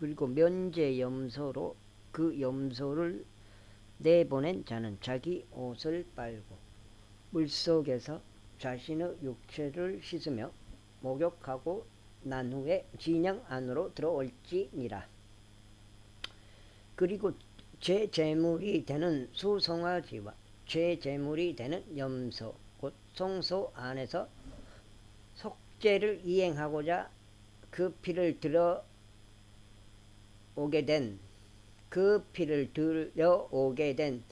그리고 면제 염소로 그 염소를 내보낸 자는 자기 옷을 빨고 물속에서 자신의 육체를 씻으며 목욕하고 난 후에 진영 안으로 들어올지니라. 그리고 제제물이 되는 수송아지와 제제물이 되는 염소 곧 성소 안에서 속죄를 이행하고자 그 피를 들어오게 된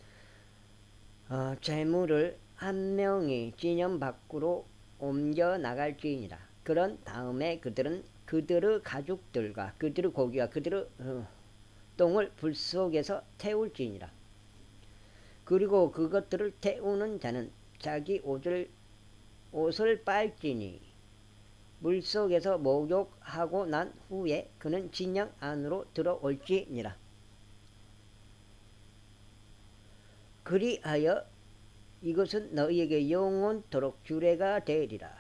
제물을 한 명이 진영 밖으로 옮겨 나갈지니라. 그런 다음에 그들은 그들의 가죽들과 그들의 고기와 그들의 똥을 불 속에서 태울지니라. 그리고 그것들을 태우는 자는 자기 옷을 빨지니 물속에서 목욕하고 난 후에 그는 진영 안으로 들어올지니라. 그리하여 이것은 너희에게 영원토록 규례가 되리라.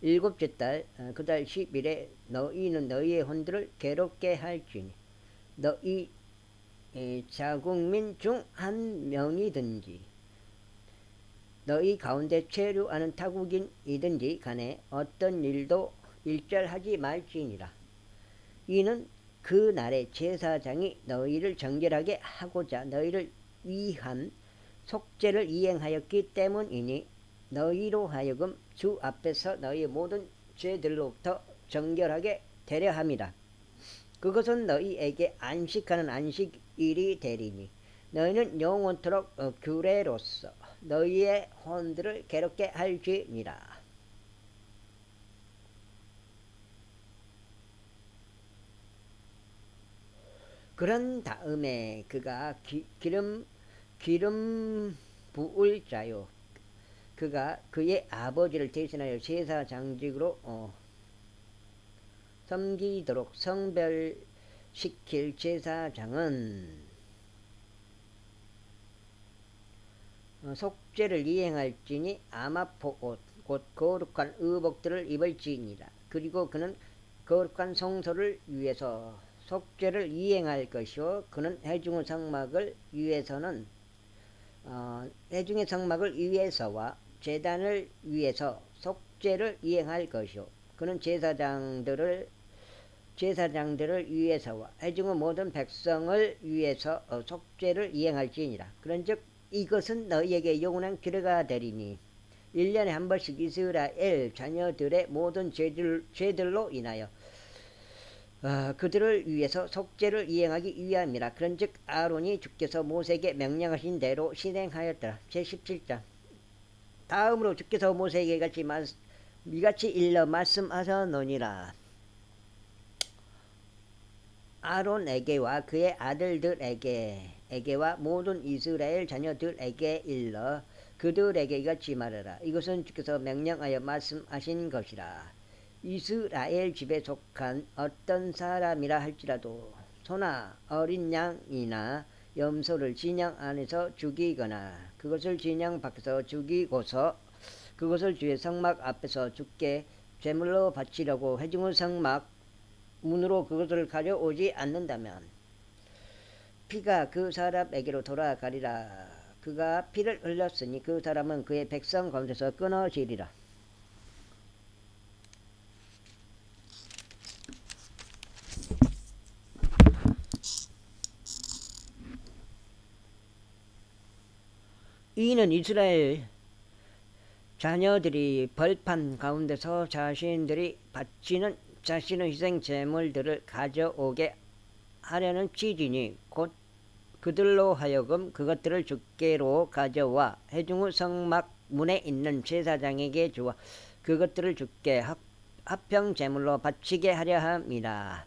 일곱째 달 그 달 10일에 너희는 너희의 혼들을 괴롭게 할지니 너희 자국민 중 한 명이든지 너희 가운데 체류하는 타국인이든지 간에 어떤 일도 일절하지 말지니라. 이는 그 날에 제사장이 너희를 정결하게 하고자 너희를 위한 속죄를 이행하였기 때문이니 너희로 하여금 주 앞에서 너희의 모든 죄들로부터 정결하게 되려 함이라. 그것은 너희에게 안식하는 안식일이 되리니 너희는 영원토록 규례로서 너희의 혼들을 괴롭게 할지니라. 그런 다음에 그가 기름 부을 자요 그가 그의 아버지를 대신하여 제사장직으로 섬기도록 성별시킬 제사장은 속죄를 이행할지니 아마포옷 곧 거룩한 의복들을 입을지니라. 그리고 그는 거룩한 성소를 위해서 속죄를 이행할 것이요 그는 회중의 성막을 위해서와 제단을 위해서 속죄를 이행할 것이요 그는 제사장들을 위해서와 회중의 모든 백성을 위해서 속죄를 이행할지니라. 그런즉 이것은 너희에게 영원한 규례가 되리니 1년에 한 번씩 이스라엘 자녀들의 모든 죄들로 인하여 그들을 위해서 속죄를 이행하기 위함이라. 그런즉 아론이 주께서 모세에게 명령하신 대로 실행하였더라. 제17장 다음으로 주께서 모세에게 이같이 일러 말씀하셨노니라. 아론에게와 그의 아들들에게와 모든 이스라엘 자녀들에게 일러 그들에게 이같이 말하라. 이것은 주께서 명령하여 말씀하신 것이라. 이스라엘 집에 속한 어떤 사람이라 할지라도 소나 어린 양이나 염소를 진영 안에서 죽이거나 그것을 진영 밖에서 죽이고서 그것을 주의 성막 앞에서 주께 제물로 바치려고 회중의 성막 문으로 그것을 가져오지 않는다면 피가 그 사람에게로 돌아가리라. 그가 피를 흘렸으니 그 사람은 그의 백성 가운데서 끊어지리라. 이는 이스라엘 자녀들이 벌판 가운데서 자신들이 바치는 자신의 희생 제물들을 가져오게 하려는 취지니 곧 그들로 하여금 그것들을 주께로 가져와 회중의 성막 문에 있는 제사장에게 주어 그것들을 주께 합평 제물로 바치게 하려 함이라.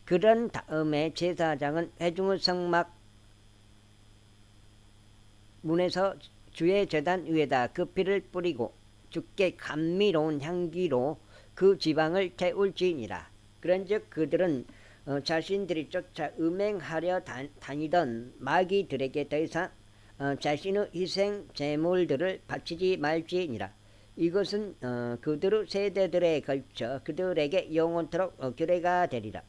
그런 다음에 제사장은 회중의 성막 문에서 주의 제단 위에다 그 피를 뿌리고 주께 감미로운 향기로 그 지방을 태울지니라. 그런즉 그들은 자신들이 쫓아 음행하려 다니던 마귀들에게 더 이상 자신의 희생 제물들을 바치지 말지니라. 이것은 그들의 세대들에 걸쳐 그들에게 영원토록 규례가 되리라.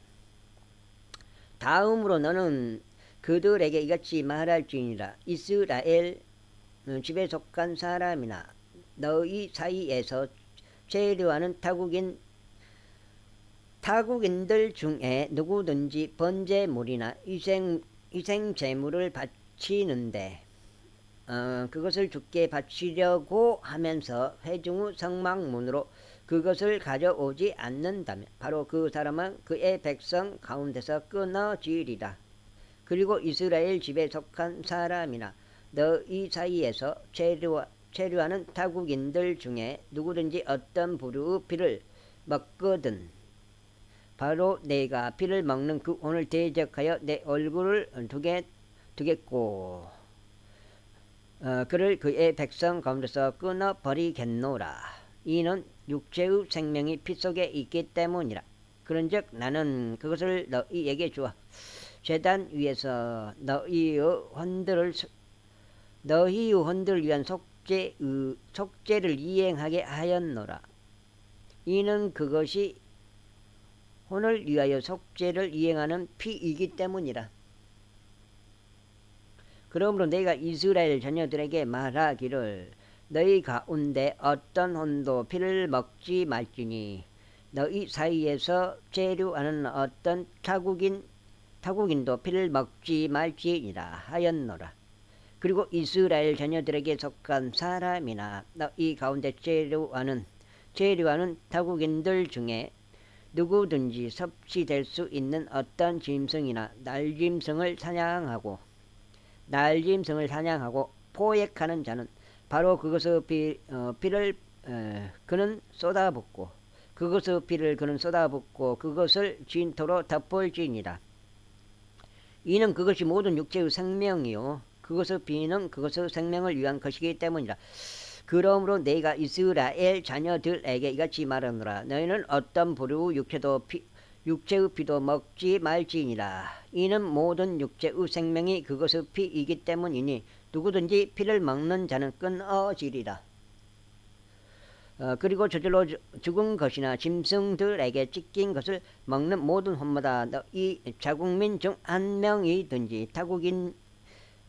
다음으로 너는 그들에게 이같이 말할지니라. 이스라엘 집에 속한 사람이나 너희 사이에서 체류하는 타국인들 중에 누구든지 번제물이나 희생제물을 바치는데 그것을 주께 바치려고 하면서 회중 성막문으로 그것을 가져오지 않는다면 바로 그 사람은 그의 백성 가운데서 끊어지리라. 그리고 이스라엘 집에 속한 사람이나 너희 사이에서 체류하는 타국인들 중에 누구든지 어떤 부류의 피를 먹거든 바로 내가 피를 먹는 그 혼을 대적하여 내 얼굴을 두겠고 그를 그의 백성 가운데서 끊어버리겠노라. 이는 육체의 생명이 피 속에 있기 때문이라. 그런즉 나는 그것을 너희에게 주어 제단 위에서 너희의 혼들을 위한 속죄를 이행하게 하였노라. 이는 그것이 혼을 위하여 속죄를 이행하는 피이기 때문이라. 그러므로 내가 이스라엘 자녀들에게 말하기를 너희 가운데 어떤 혼도 피를 먹지 말지니 너희 사이에서 체류하는 어떤 타국인도 피를 먹지 말지니라 하였노라. 그리고 이스라엘 자녀들에게 속한 사람이나 너희 가운데 체류하는 타국인들 중에 누구든지 섭취될 수 있는 어떤 짐승이나 날짐승을 사냥하고 포획하는 자는 바로 그것의 피를 그는 쏟아붓고 그것을 진토로 덮을지니라. 이는 그것이 모든 육체의 생명이요 그것의 피는 그것의 생명을 위한 것이기 때문이라. 그러므로 내가 이스라엘 자녀들에게 이같이 말하노라. 너희는 어떤 부류의 육체의 피도 먹지 말지니라. 이는 모든 육체의 생명이 그것의 피이기 때문이니 누구든지 피를 먹는 자는 끊어지리라. 그리고 저절로 죽은 것이나 짐승들에게 찢긴 것을 먹는 모든 혼마다 너희 자국민 중 한 명이든지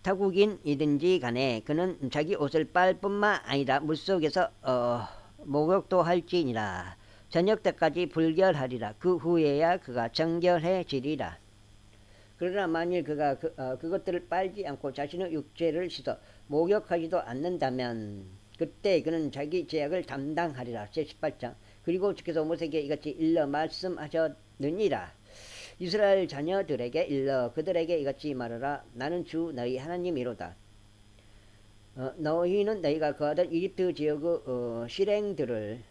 타국인이든지 간에 그는 자기 옷을 빨 뿐만 아니라 물속에서 목욕도 할지니라. 저녁 때까지 불결하리라. 그 후에야 그가 정결해지리라. 그러나 만일 그가 그것들을 빨지 않고 자신의 육체를 씻어 목욕하지도 않는다면 그때 그는 자기 죄악을 담당하리라. 제18장. 그리고 주께서 모세에게 이같이 일러 말씀하셨느니라. 이스라엘 자녀들에게 일러 그들에게 이같이 말하라. 나는 주 너희 하나님이로다. 너희는 너희가 거하던 이집트 지역의 실행들을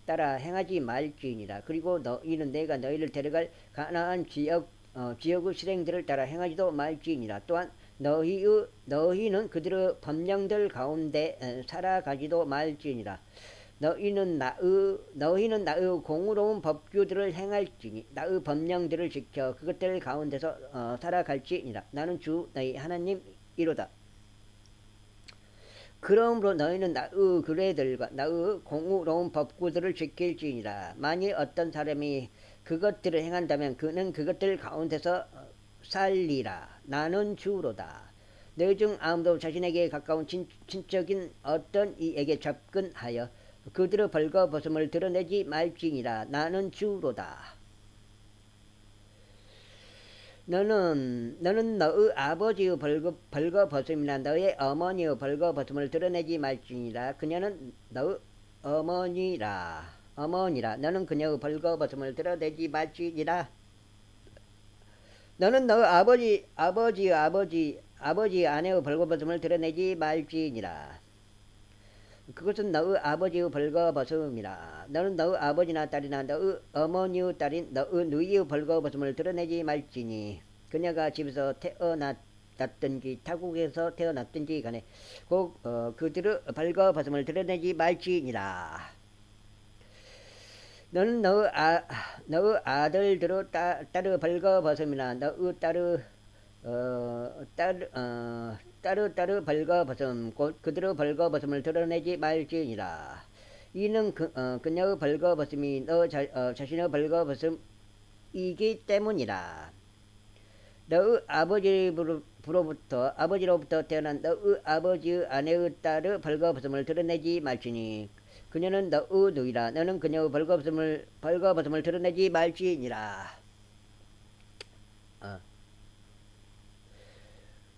따라 행하지 말지니라. 그리고 너희는 내가 너희를 데려갈 가나안 지역의 실행들을 따라 행하지도 말지니라. 또한 너희는 그들의 법령들 가운데 살아가지도 말지니라. 너희는 나의 공의로운 법규들을 행할지니 나의 법령들을 지켜 그것들 가운데서 살아갈지니라. 나는 주 너희 하나님이로다. 그러므로 너희는 나의 규례들과 나의 공의로운 법규들을 지킬지니라. 만일 어떤 사람이 그것들을 행한다면 그는 그것들 가운데서 살리라. 나는 주로다. 너희 중 아무도 자신에게 가까운 친척인 어떤 이에게 접근하여 그들의 벌거벗음을 드러내지 말지니라. 나는 주로다. 너는 너의 아버지의 벌거벗음이나 너의 어머니의 벌거벗음을 드러내지 말지니라. 그녀는 너의 어머니라. 너는 그녀의 벌거벗음을 드러내지 말지니라. 너는 너의 아버지의 아내의 벌거벗음을 드러내지 말지니라. 그것은 너의 아버지의 벌거벗음이라. 너는 너의 아버지나 딸이나 너의 어머니의 딸인 너의 누이의 벌거벗음을 드러내지 말지니 그녀가 집에서 태어났든지 타국에서 태어났든지 간에 꼭 그들의 벌거벗음을 드러내지 말지니라. 너는 너의 아들들의 딸의 벌거벗음이나 너의 딸의 따르 벌거벗음 곧 그들의 벌거벗음을 드러내지 말지니라. 이는 그녀의 벌거벗음이 너 자신의 벌거벗음이기 때문이라. 너의 아버지로부터 태어난 너의 아버지의 아내의 딸의 벌거벗음을 드러내지 말지니 그녀는 너의 누이라. 너는 그녀의 벌거벗음을 드러내지 말지니라.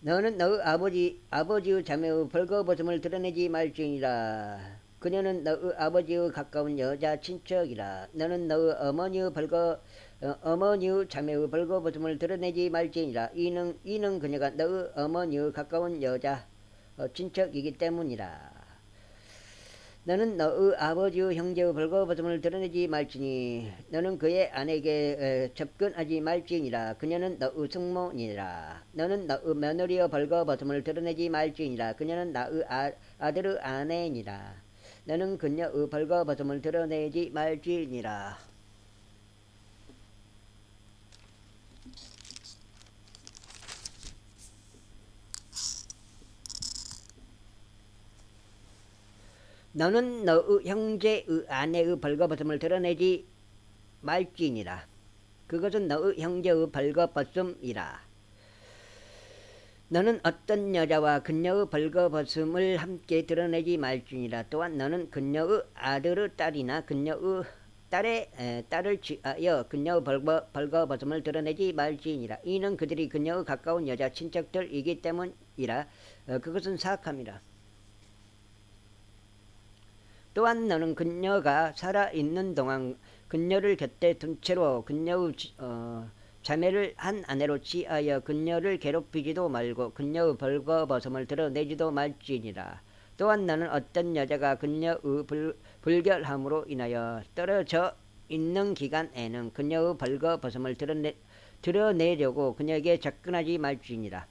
너는 너의 아버지의 자매의 벌거벗음을 드러내지 말지니라. 그녀는 너의 아버지의 가까운 여자 친척이라. 너는 너의 어머니의 자매의 벌거벗음을 드러내지 말지니라. 이는 그녀가 너의 어머니의 가까운 여자 친척이기 때문이라. 너는 너의 아버지의 형제의 벌거벗음을 드러내지 말지니 너는 그의 아내에게 접근하지 말지니라. 그녀는 너의 숙모니라. 너는 너의 며느리의 벌거벗음을 드러내지 말지니라. 그녀는 나의 아들의 아내니라. 너는 그녀의 벌거벗음을 드러내지 말지니라. 너는 너의 형제의 아내의 벌거벗음을 드러내지 말지니라. 그것은 너의 형제의 벌거벗음이라. 너는 어떤 여자와 그녀의 벌거벗음을 함께 드러내지 말지니라. 또한 너는 그녀의 아들의 딸이나 그녀의 딸을 취하여 그녀의 벌거벗음을 드러내지 말지니라. 이는 그들이 그녀의 가까운 여자 친척들이기 때문이라. 그것은 사악함이라. 또한 너는 그녀가 살아있는 동안 그녀를 곁에 둔 채로 그녀의 자매를 한 아내로 취하여 그녀를 괴롭히지도 말고 그녀의 벌거벗음을 드러내지도 말지니라. 또한 너는 어떤 여자가 그녀의 불결함으로 인하여 떨어져 있는 기간에는 그녀의 벌거벗음을 드러내려고 그녀에게 접근하지 말지니라.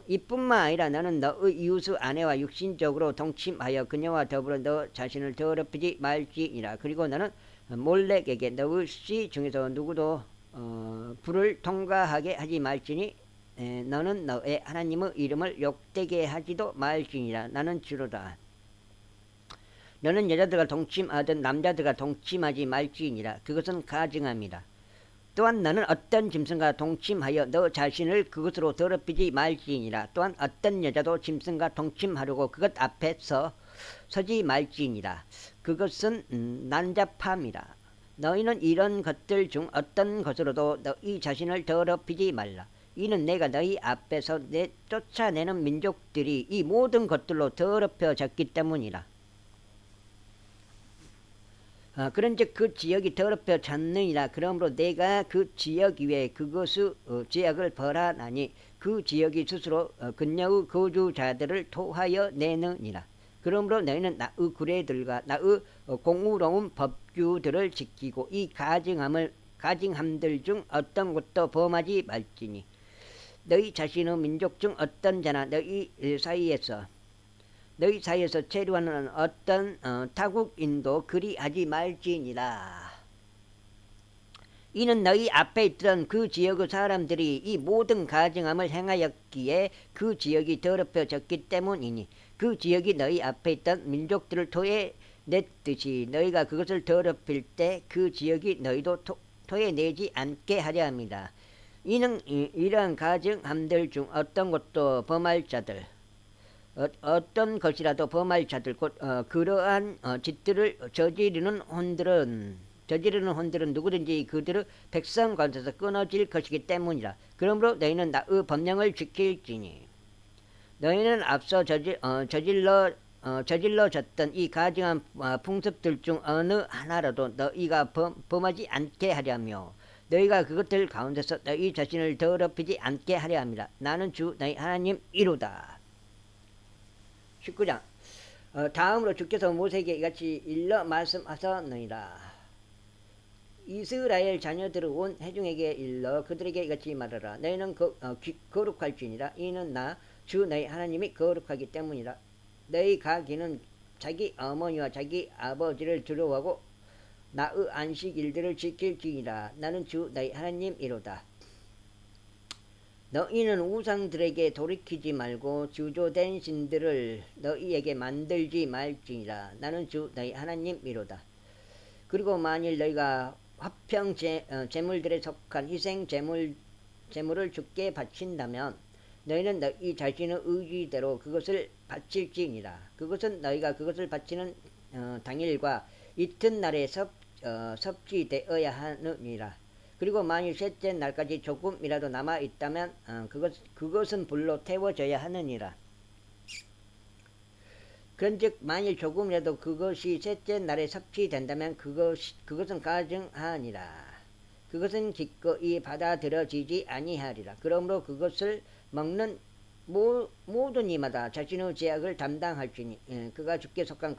이뿐만 아니라 너는 너의 이웃의 아내와 육신적으로 동침하여 그녀와 더불어 너 자신을 더럽히지 말지니라. 그리고 너는 몰렉에게 너의 씨 중에서 누구도 불을 통과하게 하지 말지니 너는 너의 하나님의 이름을 욕되게 하지도 말지니라. 나는 주로다. 너는 여자들과 동침하든 남자들과 동침하지 말지니라. 그것은 가증함이라. 또한 너는 어떤 짐승과 동침하여 너 자신을 그것으로 더럽히지 말지니라. 또한 어떤 여자도 짐승과 동침하려고 그것 앞에 서지 말지니라. 그것은 난잡함이라. 너희는 이런 것들 중 어떤 것으로도 너희 자신을 더럽히지 말라. 이는 내가 너희 앞에서 쫓아내는 민족들이 이 모든 것들로 더럽혀졌기 때문이라. 그런즉 그 지역이 더럽혀졌느니라. 그러므로 내가 그 지역 위에 그것의 죄악을 벌하나니 그 지역이 스스로 그녀의 거주자들을 토하여 내느니라. 그러므로 너희는 나의 규례들과 나의 공의로운 법규들을 지키고 이 가증함들 중 어떤 것도 범하지 말지니 너희 자신의 민족 중 어떤 자나 너희 사이에서 체류하는 어떤 타국인도 그리하지 말지니라. 이는 너희 앞에 있던 그 지역의 사람들이 이 모든 가증함을 행하였기에 그 지역이 더럽혀졌기 때문이니 그 지역이 너희 앞에 있던 민족들을 토해냈듯이 너희가 그것을 더럽힐 때 그 지역이 너희도 토해내지 않게 하려 합니다. 이는 이러한 가증함들 중 어떤 것도 범할 자들 어떤 것이라도 범할 자들 곧 그러한 짓들을 저지르는 혼들은 누구든지 그들의 백성 가운데서 끊어질 것이기 때문이라. 그러므로 너희는 나의 법령을 지킬지니 너희는 앞서 저질러졌던 이 가증한 풍습들 중 어느 하나라도 너희가 범하지 않게 하려며 너희가 그것들 가운데서 너희 자신을 더럽히지 않게 하려 합니다. 나는 주 너희 하나님이로다. 19장 다음으로 주께서 모세에게 이같이 일러 말씀하셨느니라. 이스라엘 자녀들을 온 회중에게 일러 그들에게 이같이 말하라. 너희는 거룩할지니라. 이는 나 주 너희 하나님이 거룩하기 때문이라. 너희 가기는 자기 어머니와 자기 아버지를 두려워하고 나의 안식일들을 지킬지니라. 나는 주 너희 하나님이로다. 너희는 우상들에게 돌이키지 말고 주조된 신들을 너희에게 만들지 말지니라. 나는 주 너희 하나님이로다. 그리고 만일 너희가 화평 제물들에 속한 희생 제물을 주께 바친다면 너희는 너희 자신의 의지대로 그것을 바칠지니라. 그것은 너희가 그것을 바치는 당일과 이튿날에 섭지되어야 하느니라. 그리고 만일 셋째 날까지 조금이라도 남아 있다면 그것은 불로 태워져야 하느니라. 그런즉 만일 조금이라도 그것이 셋째 날에 섭취된다면 그것은 가증하니라. 그것은 기꺼이 받아들여지지 아니하리라. 그러므로 그것을 먹는 모든 이마다 자신의 죄악을 담당할지니 그가 주께 속한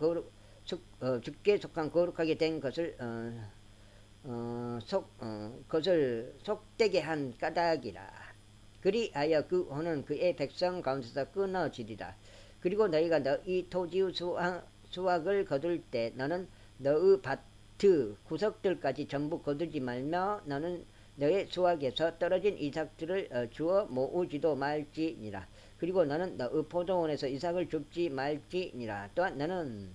거룩하게 된 것을 속되게 한 까닭이라. 그리하여 그 혼은 그의 백성 가운데서 끊어지리라. 그리고 너희가 너희 토지의 수확을 거둘 때 너는 너희 밭의 구석들까지 전부 거두지 말며 너는 너의 수확에서 떨어진 이삭들을 주워 모으지도 말지니라. 그리고 너는 너희 포도원에서 이삭을 줍지 말지니라. 또한 너는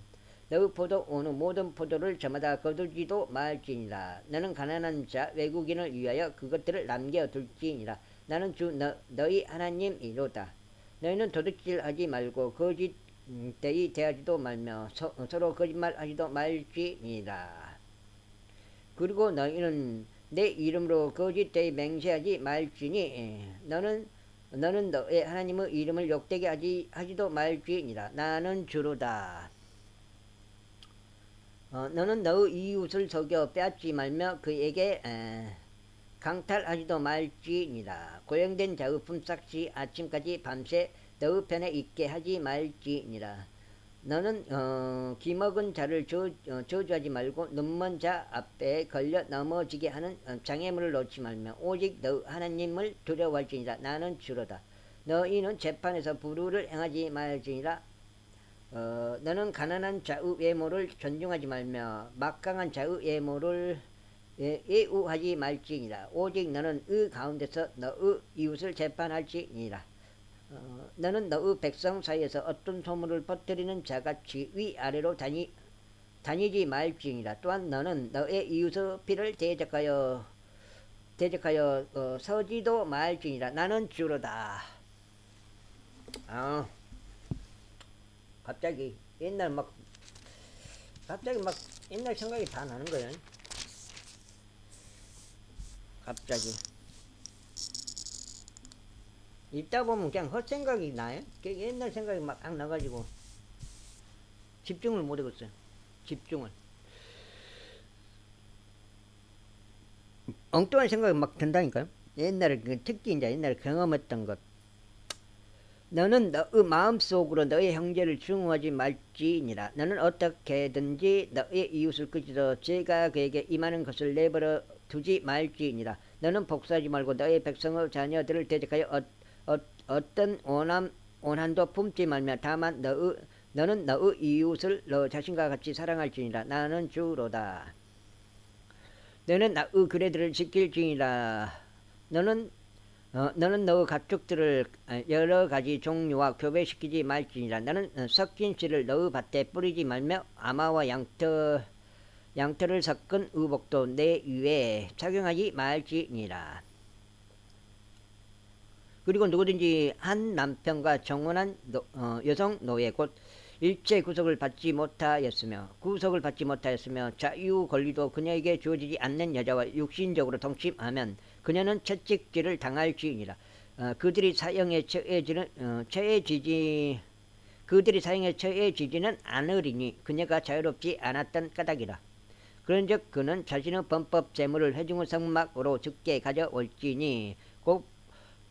너희 포도원의 모든 포도를 저마다 거두지도 말지니라. 너는 가난한 자 외국인을 위하여 그것들을 남겨둘지니라. 나는 주 너희 하나님이로다. 너희는 도둑질하지 말고 거짓되이 대하지도 말며 서로 거짓말하지도 말지니라. 그리고 너희는 내 이름으로 거짓되이 맹세하지 말지니 너는 너의 하나님의 이름을 욕되게 하지도 말지니라. 나는 주로다. 너는 너의 이웃을 속여 빼앗지 말며 그에게 강탈하지도 말지니라. 고용된 자의 품삯이 아침까지 밤새 너의 편에 있게 하지 말지니라. 너는 기먹은 자를 저주하지 말고 눈먼 자 앞에 걸려 넘어지게 하는 장애물을 놓지 말며 오직 너 하나님을 두려워할지니라. 나는 주로다. 너희는 재판에서 불의를 행하지 말지니라. 너는 가난한 자의 외모를 존중하지 말며 막강한 자의 외모를 예우하지 말지니라. 오직 너는 의 가운데서 너의 이웃을 재판할지니라. 너는 너의 백성 사이에서 어떤 소문을 퍼뜨리는 자같이 위아래로 다니지 말지니라. 또한 너는 너의 이웃의 피를 대적하여 서지도 말지니라. 나는 주로다. 갑자기 옛날 생각이 다 나는 거야. 갑자기 있다 보면 그냥 헛생각이 나요. 옛날 생각이 막 나가지고 집중을 못 하겠어요. 집중을. 엉뚱한 생각이 막 든다니까요. 옛날에 특히 이제 옛날에 경험했던 것. 너는 너의 마음속으로 너의 형제를 증오하지 말지니라. 너는 어떻게든지 너의 이웃을 그치도 죄가 그에게 임하는 것을 내버려 두지 말지니라. 너는 복수하지 말고 너의 백성의 자녀들을 대적하여 어떤 원한도 품지 말며 다만 너는 너의 이웃을 너 자신과 같이 사랑할지니라. 나는 주로다. 너는 나의 규례들을 지킬지니라. 너는 너의 가축들을 여러 가지 종류와 교배시키지 말지니라. 너는 섞인 씨를 너의 밭에 뿌리지 말며 아마와 양털을 섞은 의복도 내 위에 착용하지 말지니라. 그리고 누구든지 한 남편과 정혼한 여성 노예 곧 일체 구속을 받지 못하였으며 자유 권리도 그녀에게 주어지지 않는 여자와 육신적으로 동침하면 그녀는 채찍질을 당할지니라. 그들이 사형에 처해지지는 않으리니 그녀가 자유롭지 않았던 까닭이라. 그런즉 그는 자신의 범법 제물을 회중의 성막으로 주께 가져올지니 곧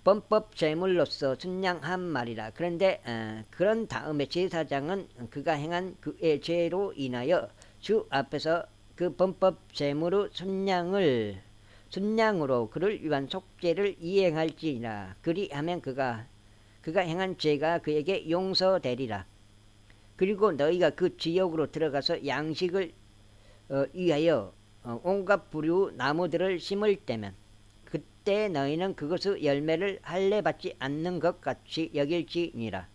범법 제물로서 순양 한 마리라. 그런데 그런 다음에 제사장은 그가 행한 그의 죄로 인하여 주 앞에서 그 범법 제물의 순양으로 그를 위한 속죄를 이행할지니라. 그리하면 그가 행한 죄가 그에게 용서되리라. 그리고 너희가 그 지역으로 들어가서 양식을 위하여 온갖 부류 나무들을 심을 때면 그때 너희는 그것의 열매를 할례 받지 않는 것 같이 여길지니라.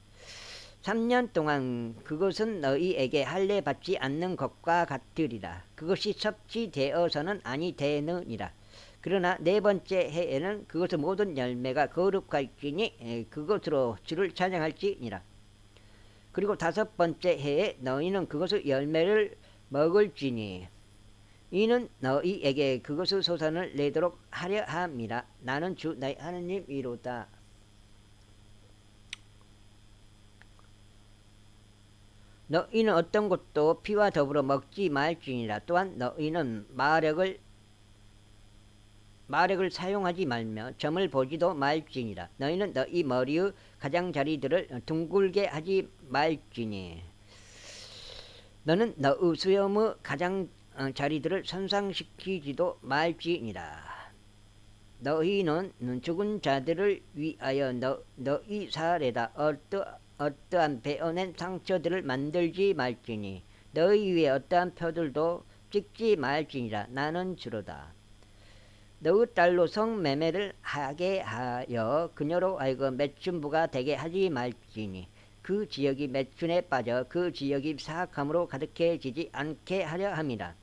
3년 동안 그것은 너희에게 할례 받지 않는 것과 같으리라. 그것이 섭지되어서는 아니 되느니라. 그러나 네 번째 해에는 그것의 모든 열매가 거룩할지니 그것으로 주를 찬양할지니라. 그리고 다섯 번째 해에 너희는 그것의 열매를 먹을지니 이는 너희에게 그것의 소산을 내도록 하려 함이라. 나는 주 너희 하나님이로다. 너희는 어떤 것도 피와 더불어 먹지 말지니라. 또한 너희는 마력을 사용하지 말며 점을 보지도 말지니라. 너희는 너희 머리의 가장자리들을 둥글게 하지 말지니 너는 너의 수염의 가장자리들을 손상시키지도 말지니라. 너희는 죽은 자들을 위하여 너희 살에다 어떠한 베어낸 상처들을 만들지 말지니 너희 위에 어떠한 표들도 찍지 말지니라. 나는 주로다. 너의 딸로 성매매를 하게 하여 그녀로 하여금 매춘부가 되게 하지 말지니 그 지역이 매춘에 빠져 그 지역이 사악함으로 가득해지지 않게 하려 함이라.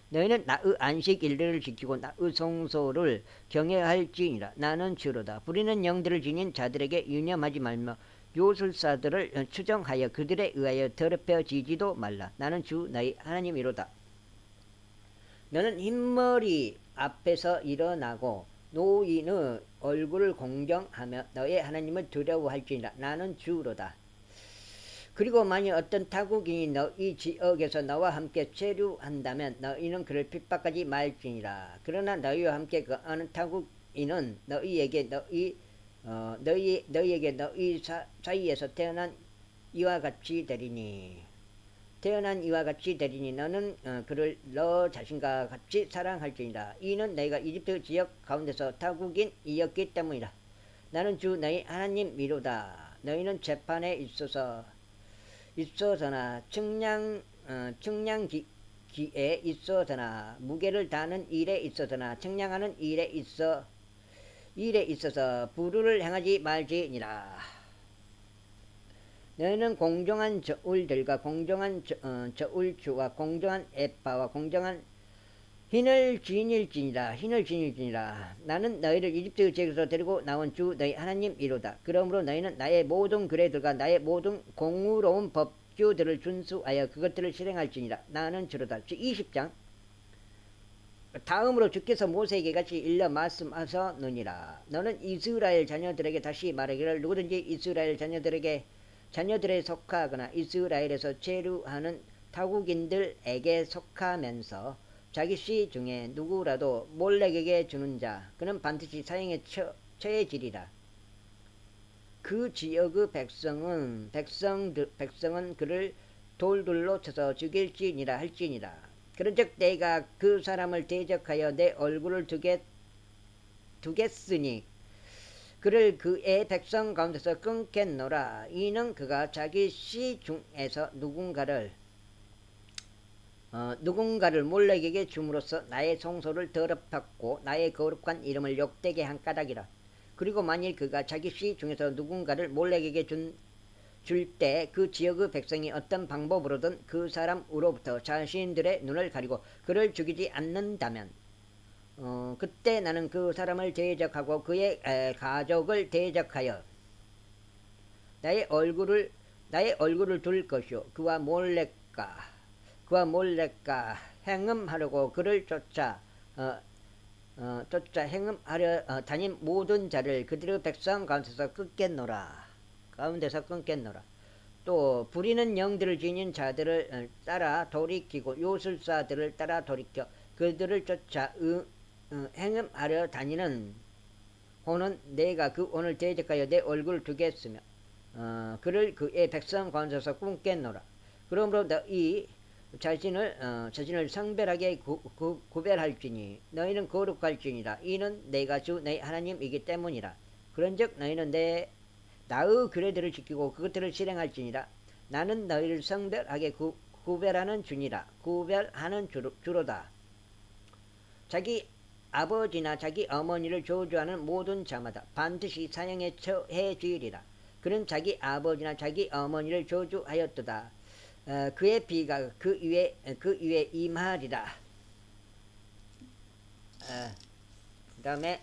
너희는 나의 안식일들을 지키고 나의 성소를 경외할지니라. 나는 주로다. 부리는 영들을 지닌 자들에게 유념하지 말며 요술사들을 추정하여 그들에 의하여 더럽혀지지도 말라. 나는 주 너희 하나님이로다. 너는 흰머리 앞에서 일어나고 노인의 얼굴을 공경하며 너의 하나님을 두려워할지니라. 나는 주로다. 그리고 만일 어떤 타국인이 너희 지역에서 너와 함께 체류한다면 너희는 그를 핍박하지 말지니라. 그러나 너희와 함께 거하는 타국인은 너희에게 너희 사이에서 태어난 이와 같이 되리니 너는 그를 너 자신과 같이 사랑할지니라. 이는 너희가 이집트 지역 가운데서 타국인이었기 때문이라. 나는 주 너희 하나님이로다. 너희는 재판에 있어서나 측량기에 있어서나 무게를 다는 일에 있어서나 측량하는 일에 있어서 불의를 행하지 말지니라. 너희는 공정한 저울들과 공정한 저울추와 공정한 에파와 공정한 흰을 지닐지니라. 나는 너희를 이집트 지역에서 데리고 나온 주 너희 하나님이로다. 그러므로 너희는 나의 모든 규례들과 나의 모든 공의로운 법규들을 준수하여 그것들을 실행할지니라. 나는 주로다. 20장. 다음으로 주께서 모세에게 같이 일러 말씀하셨느니라. 너는 이스라엘 자녀들에게 다시 말하기를 누구든지 이스라엘 자녀들에 속하거나 이스라엘에서 체류하는 타국인들에게 속하면서 자기 씨 중에 누구라도 몰렉에게 주는 자 그는 반드시 사형에 처해지리라. 그 지역의 백성은 그를 돌들로 쳐서 죽일지니라 할지니라. 그런즉 내가 그 사람을 대적하여 내 얼굴을 두겠으니 그를 그의 백성 가운데서 끊겠노라. 이는 그가 자기 씨 중에서 누군가를 몰렉에게 줌으로써 나의 성소를 더럽혔고 나의 거룩한 이름을 욕되게 한 까닭이라. 그리고 만일 그가 자기 씨 중에서 누군가를 몰렉에게 줄 때 그 지역의 백성이 어떤 방법으로든 그 사람으로부터 자신들의 눈을 가리고 그를 죽이지 않는다면 그때 나는 그 사람을 대적하고 그의 가족을 대적하여 나의 얼굴을 둘 것이요 그와 몰렉과 행음하려고 그를 쫓아 행음하려 다닌 모든 자를 그들의 백성 가운데서 끊겠노라. 또 부리는 영들을 지닌 자들을 따라 돌이키고 요술사들을 따라 돌이켜 그들을 쫓아 행음하려 다니는 호는 내가 그 혼을 대적하여 내 얼굴을 두겠으며 그를 그의 백성 가운데서 끊겠노라. 그러므로 너희 자신을 성별하게 구별할지니 너희는 거룩할지니라. 이는 내가 주 너희 하나님이기 때문이라. 그런즉 너희는 나의 규례들을 지키고 그것들을 실행할지니라. 나는 너희를 성별하게 구별하는 주로다. 자기 아버지나 자기 어머니를 저주하는 모든 자마다 반드시 사형에 처해지리라. 그는 자기 아버지나 자기 어머니를 저주하였도다. 그의 비가 그 위에 임하리라. 그 다음에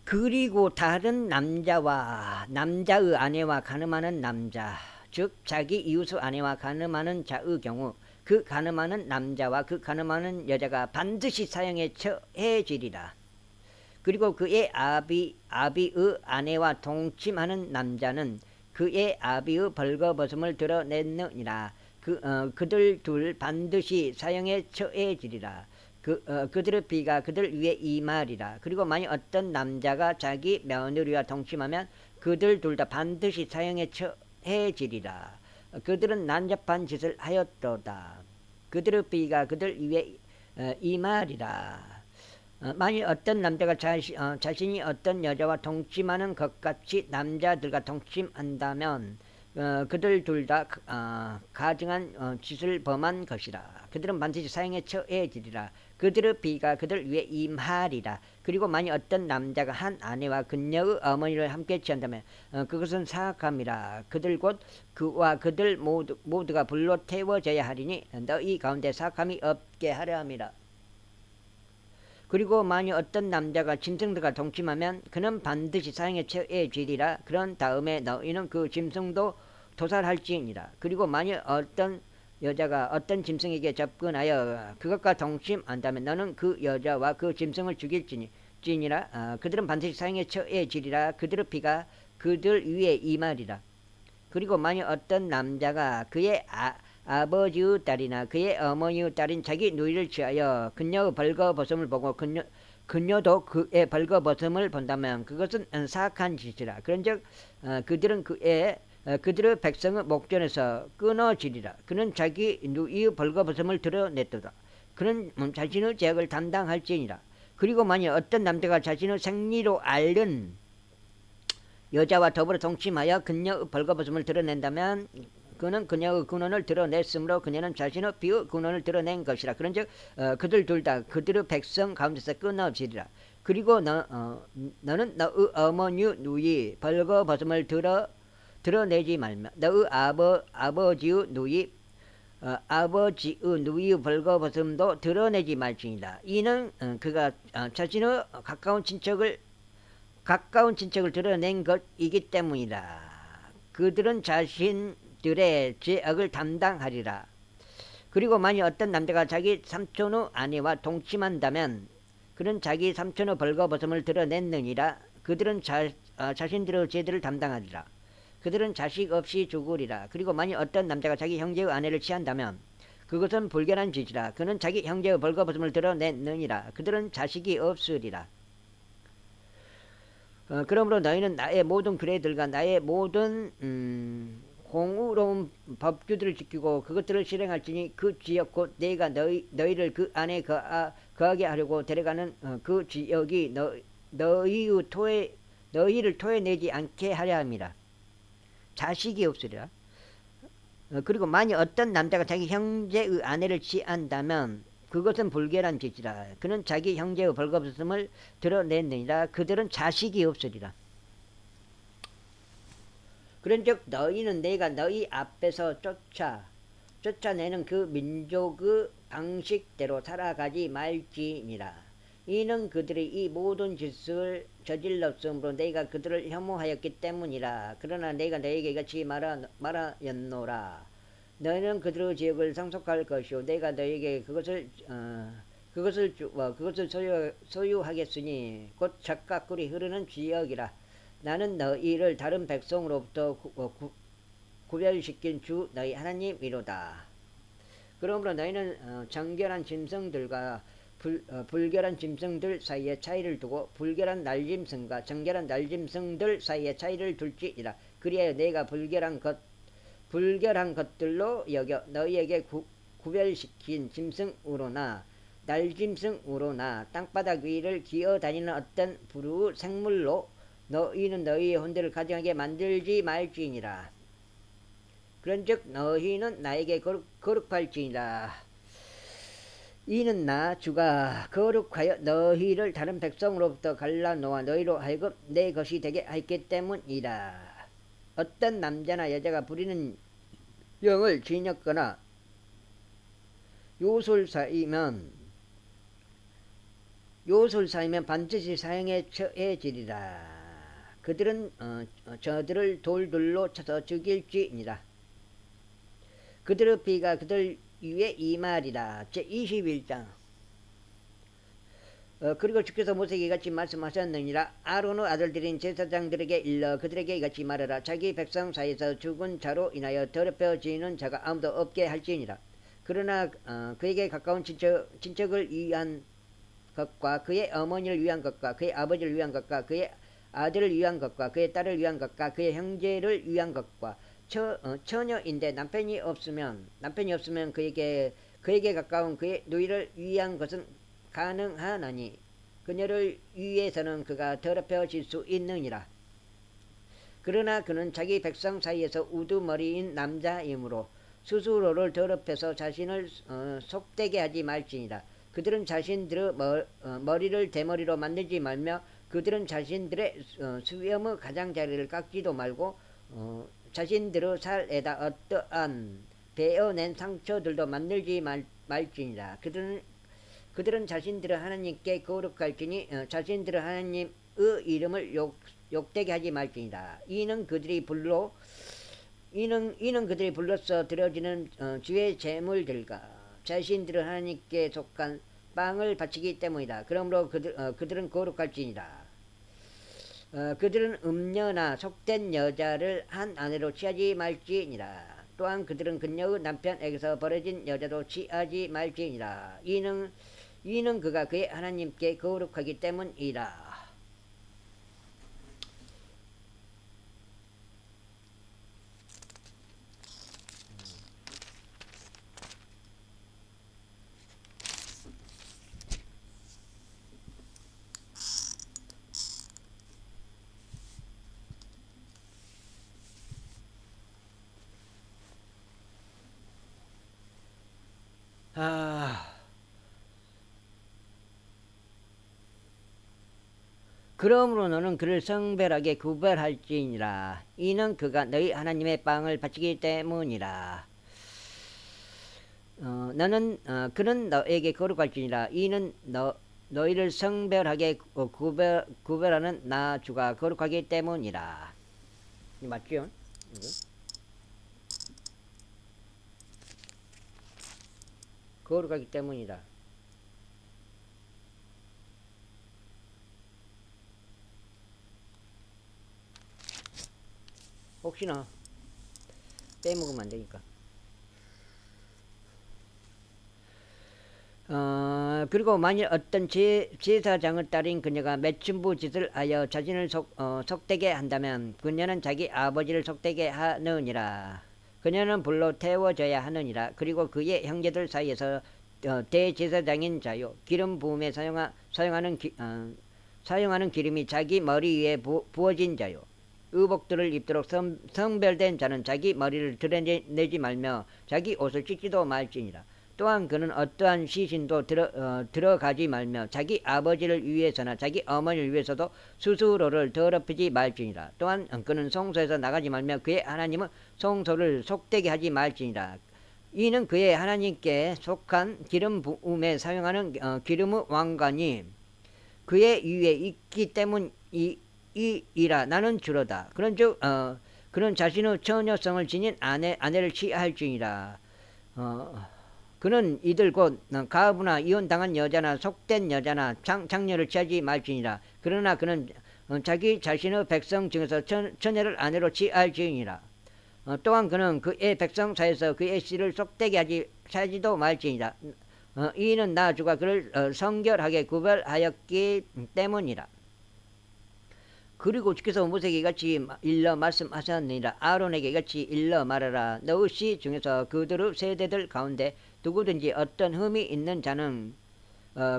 그리고 다른 남자의 아내와 간음하는 남자, 즉 자기 이웃의 아내와 간음하는 자의 경우 그 간음하는 남자와 그 간음하는 여자가 반드시 사형에 처해지리라. 그리고 그의 아비의 아내와 동침하는 남자는 그의 아비의 벌거벗음을 드러냈느니라. 그들 둘 반드시 사형에 처해지리라. 그들의 비가 그들 위에 임하리라. 그리고 만일 어떤 남자가 자기 며느리와 동침하면 그들 둘 다 반드시 사형에 처해지리라. 그들은 난잡한 짓을 하였도다. 그들의 비가 그들 위에 임하리라. 만일 어떤 남자가 자신이 어떤 여자와 동침하는 것 같이 남자들과 동침한다면 그들 둘 다 가증한 짓을 범한 것이라. 그들은 반드시 사형에 처해지리라. 그들의 비가 그들 위에 임하리라. 그리고 만일 어떤 남자가 한 아내와 그녀의 어머니를 함께 취한다면 그것은 사악함이라. 그들 곧 그와 그들 모두가 불로 태워져야 하리니 너희 가운데 사악함이 없게 하려 함이라. 그리고 만일 어떤 남자가 짐승들과 동침하면 그는 반드시 사형에 처해지리라. 그런 다음에 너희는 그 짐승도 도살할지니라. 그리고 만일 어떤 여자가 어떤 짐승에게 접근하여 그것과 동침한다면 너는 그 여자와 그 짐승을 죽일지니라. 그들은 반드시 사형에 처해지리라. 그들의 피가 그들 위에 임하리라. 그리고 만일 어떤 남자가 그의 아버지의 딸이나 그의 어머니의 딸인 자기 누이를 취하여 그녀의 벌거벗음을 보고 그녀도 그의 벌거벗음을 본다면 그것은 사악한 짓이라. 그런즉 그들은 그들의 백성의 목전에서 끊어지리라. 그는 자기 누이의 벌거벗음을 드러냈도다. 그는 자신의 죄악을 담당할지니라. 그리고 만일 어떤 남자가 자신의 생리로 앓는 여자와 더불어 동침하여 그녀의 벌거벗음을 드러낸다면 그는 그녀의 근원을 드러냈으므로 그녀는 자신의 비의 근원을 드러낸 것이라. 그런즉 그들 둘 다 그들의 백성 가운데서 끊어지리라. 그리고 너는 너의 어머니 누이 벌거벗음을 드러내지 말며 너의 아버지의 누이의 벌거벗음도 드러내지 말지니라. 이는 그가 자신의 가까운 친척을 드러낸 것이기 때문이라. 그들은 자신들의 죄악을 담당하리라. 그리고 만일 어떤 남자가 자기 삼촌의 아내와 동침한다면 그는 자기 삼촌의 벌거벗음을 드러냈느니라. 그들은 자신들의 죄들을 담당하리라. 그들은 자식 없이 죽으리라. 그리고 만일 어떤 남자가 자기 형제의 아내를 취한다면 그것은 불결한 짓이라. 그는 자기 형제의 벌거벗음을 드러냈느니라. 그들은 자식이 없으리라. 그러므로 너희는 나의 모든 규례들과 나의 모든 공의로운 법규들을 지키고 그것들을 실행할지니 그 지역 곧 내가 너희를 그 안에 거하게 하려고 데려가는 그 지역이 너희를 토해내지 않게 하려 함이라. 자식이 없으리라. 그리고 만일 어떤 남자가 자기 형제의 아내를 취한다면 그것은 불결한 짓이라. 그는 자기 형제의 벌거벗음을 드러냈느니라. 그들은 자식이 없으리라. 그런즉 너희는 내가 너희 앞에서 쫓아내는 그 민족의 방식대로 살아가지 말지니라. 이는 그들이 이 모든 짓을 저질렀으므로 내가 그들을 혐오하였기 때문이라. 그러나 내가 너희에게 이같이 말하였노라. 너희는 그들의 지역을 상속할 것이요 내가 너희에게 그것을 소유하겠으니 곧 젖과 꿀이 흐르는 지역이라. 나는 너희를 다른 백성으로부터 구별시킨 주 너희 하나님이로다. 그러므로 너희는 정결한 짐승들과 불결한 짐승들 사이에 차이를 두고 불결한 날짐승과 정결한 날짐승들 사이에 차이를 둘지니라. 그리하여 내가 불결한 것들로 여겨 너희에게 구별시킨 짐승으로나 날짐승으로나 땅바닥 위를 기어다니는 어떤 부르의 생물로 너희는 너희의 혼대를 가증하게 만들지 말지니라. 그런즉 너희는 나에게 거룩할지니라. 이는 나 주가 거룩하여 너희를 다른 백성으로부터 갈라놓아 너희로 하여금 내 것이 되게 하였기 때문이라. 어떤 남자나 여자가 부리는 영을 지녔거나 요술사이면 반드시 사형에 처해지리라. 그들은 저들을 돌들로 쳐서 죽일지니라. 그들의 피가 그들 위에 임하리라. 제21장. 그리고 주께서 모세에게 이같이 말씀하셨느니라. 아론의 아들들인 제사장들에게 일러 그들에게 이같이 말하라. 자기 백성 사이에서 죽은 자로 인하여 더럽혀지는 자가 아무도 없게 할지니라. 그러나 그에게 가까운 친척을 위한 것과 그의 어머니를 위한 것과 그의 아버지를 위한 것과 그의 아들을 위한 것과 그의 딸을 위한 것과 그의 형제를 위한 것과 처녀인데 남편이 없으면 그에게 가까운 그의 누이를 위한 것은 가능하나니 그녀를 위해서는 그가 더럽혀질 수 있느니라. 그러나 그는 자기 백성 사이에서 우두머리인 남자이므로 스스로를 더럽혀서 자신을 속되게 하지 말지니라. 그들은 자신들의 머리를 대머리로 만들지 말며 그들은 자신들의 수염의 가장자리를 깎지도 말고 자신들의 살에다 어떠한 베어낸 상처들도 만들지 말지니라. 그들은 자신들의 하나님께 거룩할지니 자신들의 하나님의 이름을 욕되게 하지 말지니라. 이는 그들이 불로써 드려지는 주의 제물들과 자신들의 하나님께 속한 빵을 바치기 때문이다. 그러므로 그들은 거룩할지니라. 그들은 음녀나 속된 여자를 한 아내로 취하지 말지니라. 또한 그들은 그녀의 남편에게서 버려진 여자도 취하지 말지니라. 이는 그가 그의 하나님께 거룩하기 때문이라. 그러므로 너는 그를 성별하게 구별할지니라. 이는 그가 너희 하나님의 빵을 바치기 때문이라. 그는 너에게 거룩할지니라. 이는 너희를 성별하게 구별하는 나 주가 거룩하기 때문이라. 맞죠? 거룩하기 때문이다. 혹시나 빼먹으면 안 되니까. 그리고 만일 어떤 제사장의 딸인 그녀가 매춘부 짓을 하여 자신을 속되게 한다면 그녀는 자기 아버지를 속되게 하느니라. 그녀는 불로 태워져야 하느니라. 그리고 그의 형제들 사이에서 대제사장인 자요 기름 부음에 사용하는 기름이 자기 머리 위에 부어진 자요 의복들을 입도록 성별된 자는 자기 머리를 드러내지 말며 자기 옷을 찢지도 말지니라. 또한 그는 어떠한 시신도 들어가지 말며 자기 아버지를 위해서나 자기 어머니를 위해서도 스스로를 더럽히지 말지니라. 또한 그는 성소에서 나가지 말며 그의 하나님은 성소를 속되게 하지 말지니라. 이는 그의 하나님께 속한 기름 부음에 사용하는 기름의 왕관이 그의 위에 있기 때문이라. 나는 주로다. 그런즉 그는 자신의 처녀성을 지닌 아내를 취할지니라. 그는 이들 곧 가부나 이혼당한 여자나 속된 여자나 장녀를 취하지 말지니라. 그러나 그는 자기 자신의 백성 중에서 처녀를 아내로 취할지니라. 또한 그는 그의 백성 사이에서 그의 씨를 속되게 하지도 말지니라. 이는 나 주가 그를 성결하게 구별하였기 때문이라. 그리고 주께서 모세에게 이같이 일러 말씀하셨느니라. 아론에게 이같이 일러 말하라. 너의 씨 중에서 그들의 세대들 가운데 누구든지 어떤 흠이 있는 자는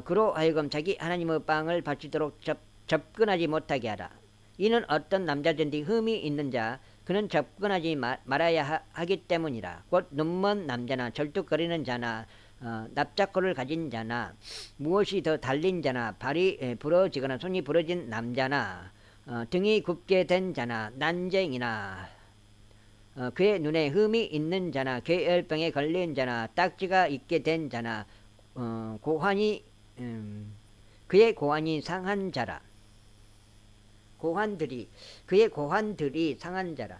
그로 하여금 자기 하나님의 빵을 바치도록 접근하지 못하게 하라. 이는 어떤 남자든지 흠이 있는 자 그는 접근하지 말아야 하기 때문이라. 곧 눈먼 남자나 절뚝거리는 자나 납작골을 가진 자나 무엇이 더 달린 자나 발이 부러지거나 손이 부러진 남자나 등이 굽게 된 자나 난쟁이나 그의 눈에 흠이 있는 자나 궤열병에 걸린 자나 딱지가 있게 된 자나 고환이 그의 고환이 상한 자라. 그의 고환들이 상한 자라.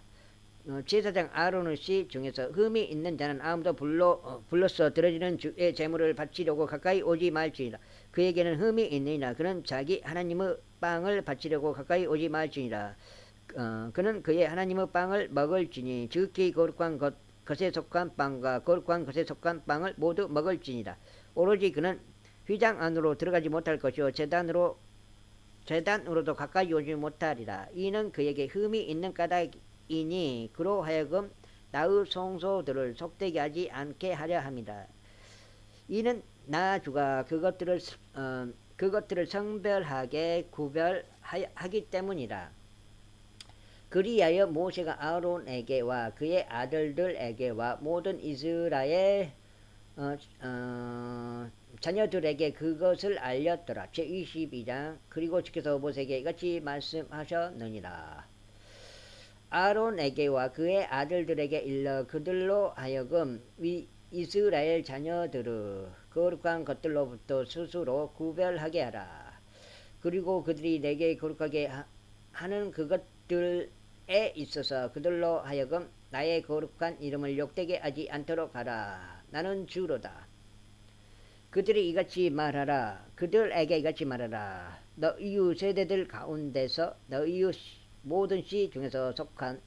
제사장 아론의 씨 중에서 흠이 있는 자는 아무도 불러서 들어지는 주의 제물을 바치려고 가까이 오지 말지니라. 그에게는 흠이 있느니라. 그는 자기 하나님의 빵을 바치려고 가까이 오지 말지니라. 그는 그의 하나님의 빵을 먹을지니 지극히 거룩한 것에 속한 빵과 거룩한 것에 속한 빵을 모두 먹을지니라. 오로지 그는 휘장 안으로 들어가지 못할 것이요 재단으로도 가까이 오지 못하리라. 이는 그에게 흠이 있는 까닭이니 그로 하여금 나의 성소들을 속되게 하지 않게 하려 함이다. 이는 나 주가 그것들을 성별하게 구별하기 때문이라. 그리하여 모세가 아론에게와 그의 아들들에게와 모든 이스라엘 자녀들에게 그것을 알렸더라. 제22장. 그리고 주께서 모세에게 이같이 말씀하셨느니라. 아론에게와 그의 아들들에게 일러 그들로 하여금 이스라엘 자녀들의 거룩한 것들로부터 스스로 구별하게 하라. 그리고 그들이 내게 거룩하게 하는 그것들에 있어서 그들로 하여금 나의 거룩한 이름을 욕되게 하지 않도록 하라. 나는 주로다. 그들에게 이같이 말하라. 너희의 세대들 가운데서 너희의 모든 씨 중에 속한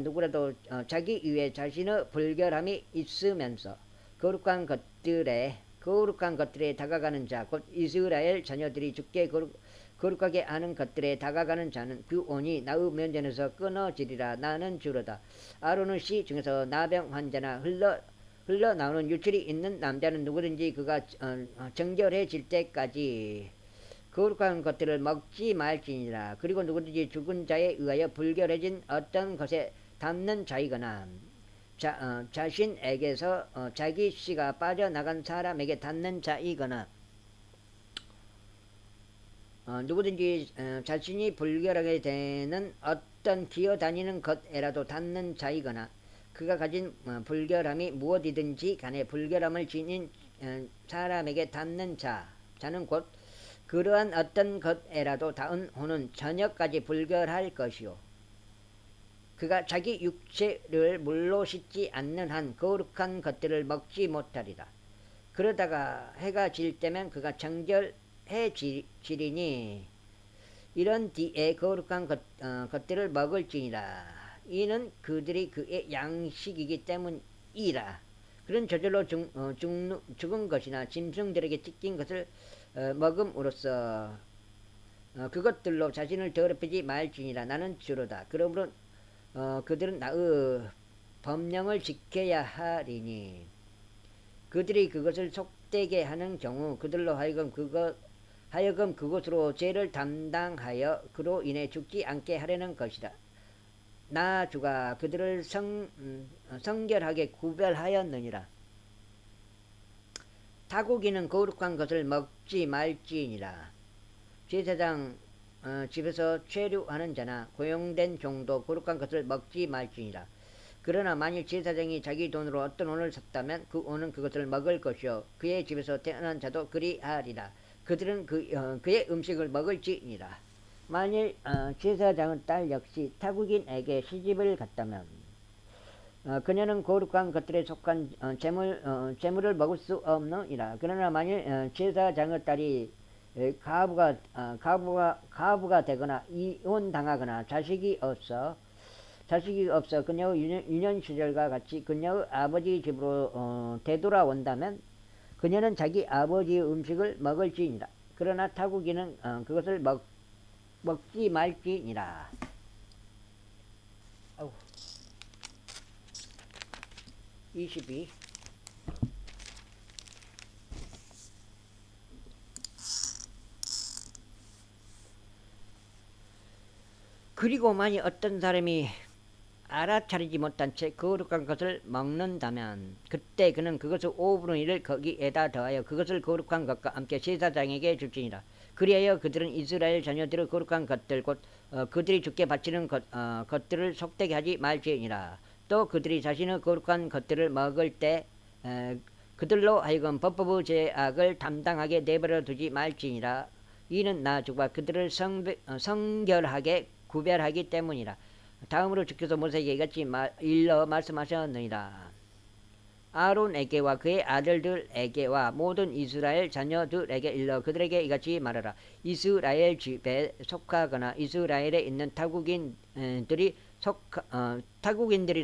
누구라도 자기 위에 자신의 불결함이 있으면서 거룩한 것들에 다가가는 자, 곧 이스라엘 자녀들이 주께 거룩하게 하는 것들에 다가가는 자는 그 온이 나의 면전에서 끊어지리라. 나는 주로다. 아론의 씨 중에서 나병 환자나 흘러나오는 유출이 있는 남자는 누구든지 그가 정결해질 때까지 거룩한 것들을 먹지 말지니라. 그리고 누구든지 죽은 자에 의하여 불결해진 어떤 것에 닿는 자이거나 자신에게서 자기 씨가 빠져나간 사람에게 닿는 자이거나 누구든지 자신이 불결하게 되는 어떤 기어다니는 것에라도 닿는 자이거나 그가 가진 불결함이 무엇이든지 간에 불결함을 지닌 사람에게 닿는 자는 곧 그러한 어떤 것에라도 닿은 호는 저녁까지 불결할 것이요 그가 자기 육체를 물로 씻지 않는 한 거룩한 것들을 먹지 못하리라. 그러다가 해가 질 때면 그가 정결해지리니 이런 뒤에 거룩한 것들을 먹을지니라. 이는 그들이 그의 양식이기 때문이라. 그런 저절로 죽은 것이나 짐승들에게 찢긴 것을 먹음으로써 그것들로 자신을 더럽히지 말지니라. 나는 주로다. 그러므로 그들은 나의 법령을 지켜야 하리니 그들이 그것을 속되게 하는 경우 그들로 하여금 그것으로 죄를 담당하여 그로 인해 죽지 않게 하려는 것이다. 나 주가 그들을 성결하게 구별하였느니라. 타국이는 거룩한 것을 먹지 말지니라. 제사장 집에서 체류하는 자나 고용된 종도 거룩한 것을 먹지 말지니라. 그러나 만일 제사장이 자기 돈으로 어떤 온을 샀다면 그 온은 그것을 먹을 것이요 그의 집에서 태어난 자도 그리하리라. 그들은 그의 음식을 먹을지니라. 만일 제사장의 딸 역시 타국인에게 시집을 갔다면 그녀는 거룩한 것들에 속한 재물을 먹을 수 없느니라. 그러나 만일 제사장의 딸이 가부가 되거나 이혼당하거나 자식이 없어 그녀의 유년 시절과 같이 그녀의 아버지 집으로 되돌아온다면 그녀는 자기 아버지의 음식을 먹을지니라. 그러나 타국인은 그것을 먹지 말지니라. 22. 그리고 만약 어떤 사람이 알아차리지 못한 채 거룩한 것을 먹는다면 그때 그는 그것의 5분의 1을 거기에다 더하여 그것을 거룩한 것과 함께 제사장에게 줄지니라. 그리하여 그들은 이스라엘 자녀들의 거룩한 것들 곧 그들이 주께 바치는 것들을 속되게 하지 말지니라. 또 그들이 자신의 거룩한 것들을 먹을 때 그들로 하여금 법법의 죄악을 담당하게 내버려 두지 말지니라. 이는 나 주가 그들을 성결하게 구별하기 때문이라. 다음으로 주께서 모세에게 이같이 일러 말씀하셨느니라. 아론에게와 그의 아들들에게와 모든 이스라엘 자녀들에게 일러 그들에게 이같이 말하라. 이스라엘 집에 속하거나 이스라엘에 있는 타국인들이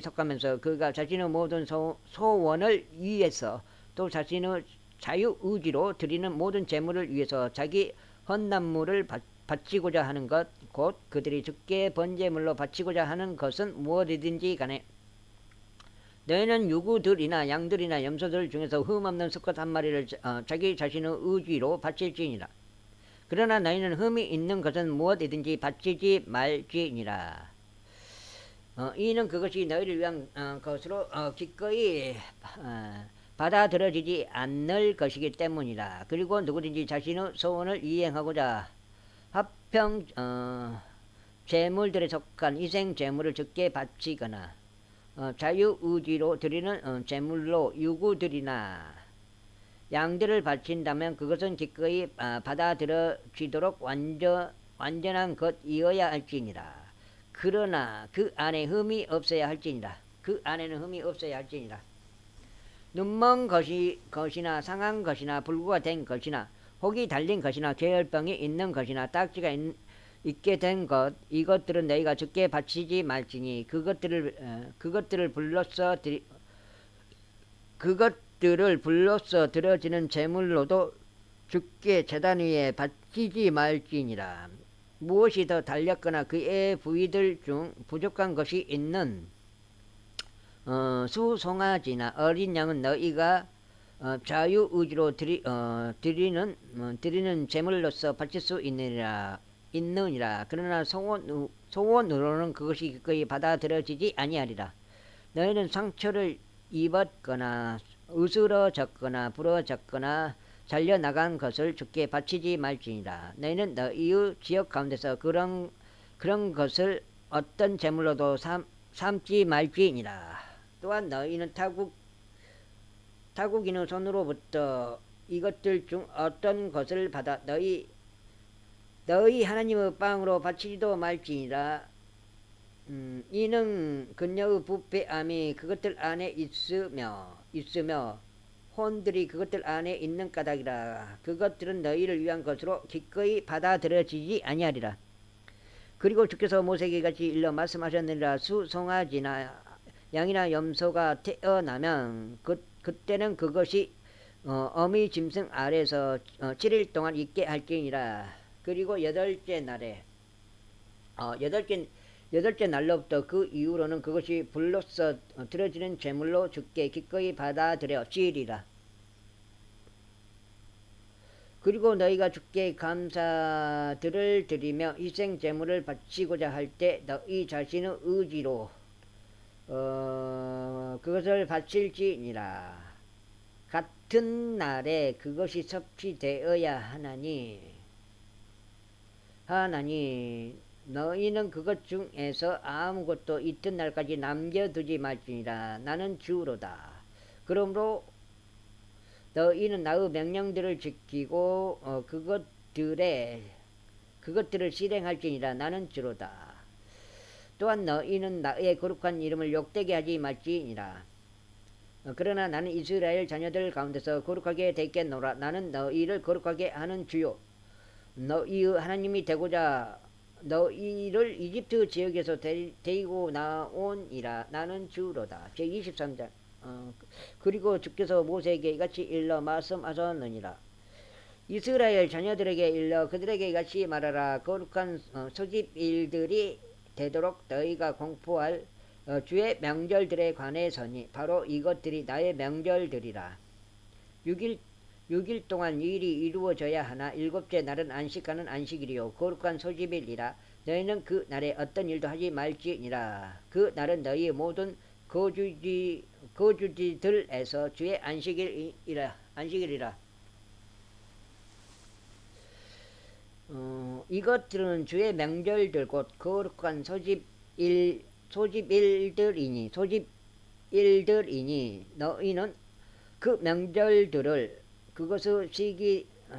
속하면서 그가 자신의 모든 소원을 위해서 또 자신의 자유의지로 드리는 모든 재물을 위해서 자기 헌납물을 바치고자 하는 것 곧 그들이 주께 번제물로 바치고자 하는 것은 무엇이든지 간에 너희는 유구들이나 양들이나 염소들 중에서 흠없는 수컷 한 마리를 자기 자신의 의지로 바칠지니라. 그러나 너희는 흠이 있는 것은 무엇이든지 바치지 말지니라. 이는 그것이 너희를 위한 것으로 기꺼이 받아들여지지 않을 것이기 때문이라. 그리고 누구든지 자신의 소원을 이행하고자 합평 재물들에 속한 희생 재물을 주께 바치거나 자유의지로 드리는 재물로 유구들이나 양들을 바친다면 그것은 기꺼이 받아들여지도록 완전한 것이어야 할지니라. 그러나 그 안에 흠이 없어야 할지니라. 그 안에는 흠이 없어야 할지니라. 눈먼 것이나 상한 것이나 불구가 된 것이나 혹이 달린 것이나 계열병이 있는 것이나 딱지가 있게 된 것 이것들은 너희가 주께 바치지 말지니 그것들을 불로써 드려지는 제물로도 주께 제단 위에 바치지 말지니라. 무엇이 더 달렸거나 그의 부위들 중 부족한 것이 있는 수송아지나 어린 양은 너희가 자유의지로 드리는 제물로서 바칠 수 있느니라. 그러나 소원으로는 그것이 기꺼이 받아들여지지 아니하리라. 너희는 상처를 입었거나 으스러졌거나 부러졌거나 잘려나간 것을 주께 바치지 말지니라. 너희는 너희의 지역 가운데서 그런 것을 어떤 제물로도 삼지 말지니라. 또한 너희는 타국인의 손으로부터 이것들 중 어떤 것을 받아 너희 하나님의 빵으로 바치지도 말지니라. 이는 그녀의 부패함이 그것들 안에 있으며 혼들이 그것들 안에 있는 까닭이라. 그것들은 너희를 위한 것으로 기꺼이 받아들여지지 아니하리라. 그리고 주께서 모세에게 같이 일러 말씀하셨느니라. 수송아지나 양이나 염소가 태어나면 그때는 그것이 어미 짐승 아래서 7일 동안 있게 할지니라. 그리고 여덟째 날로부터 그 이후로는 그것이 불로써 드려지는 제물로 주께 기꺼이 받아들여지리라. 그리고 너희가 주께 감사들을 드리며 희생 제물을 바치고자 할 때 너희 자신의 의지로 그것을 바칠지니라. 같은 날에 그것이 섭취되어야 하나니 너희는 그것 중에서 아무것도 이튿날까지 남겨두지 말지니라. 나는 주로다. 그러므로 너희는 나의 명령들을 지키고 그것들을 실행할지니라. 나는 주로다. 또한 너희는 나의 거룩한 이름을 욕되게 하지 말지니라. 그러나 나는 이스라엘 자녀들 가운데서 거룩하게 되겠노라. 나는 너희를 거룩하게 하는 주요 너희의 하나님이 되고자 너희를 이집트 지역에서 데리고 나온이라. 나는 주로다. 제23장. 그리고 주께서 모세에게 이같이 일러 말씀하셨느니라. 이스라엘 자녀들에게 일러 그들에게 이같이 말하라. 거룩한 소집일들이 되도록 너희가 공포할 주의 명절들에 관해서니 바로 이것들이 나의 명절들이라. 6일 동안 이 일이 이루어져야 하나 일곱째 날은 안식하는 안식일이요 거룩한 소집일이라. 너희는 그 날에 어떤 일도 하지 말지니라. 그 날은 너희의 모든 거주지들에서 주의 안식일이라. 이것들은 주의 명절들 곧 거룩한 소집일들이니 너희는 그 명절들을 그것의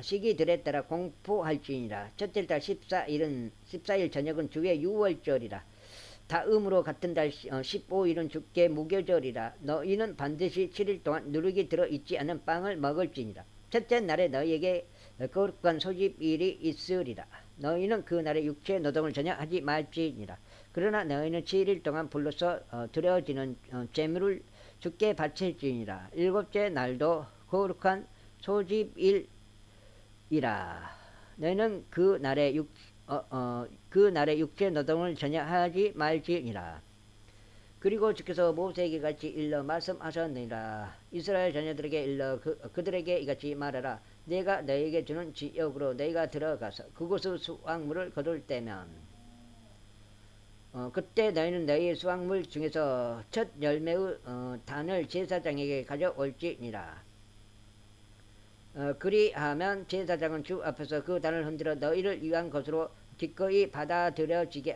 시기들에 따라 공포할지니라. 첫째 달 14일 저녁은 주의 유월절이라. 다음으로 같은 달 15일은 주께 무교절이라. 너희는 반드시 7일 동안 누룩이 들어있지 않은 빵을 먹을지니라. 첫째 날에 너희에게 거룩한 소집일이 있으리라. 너희는 그 날에 육체 노동을 전혀 하지 말지니라. 그러나 너희는 7일 동안 불로서 드려지는 제물을 주께 바칠지니라. 일곱째 날도 거룩한 소집일이라. 너희는 그 날에 육체 노동을 전혀 하지 말지니라. 그리고 주께서 모세에게 같이 일러 말씀하셨느니라. 이스라엘 자녀들에게 일러 그들에게 이같이 말하라. 내가 너희에게 주는 지역으로 너희가 들어가서 그곳의 수확물을 거둘 때면 그때 너희는 너희의 수확물 중에서 첫 열매의 단을 제사장에게 가져올지니라. 그리하면 제사장은 주 앞에서 그 단을 흔들어 너희를 위한 것으로 기꺼이 받아들여지게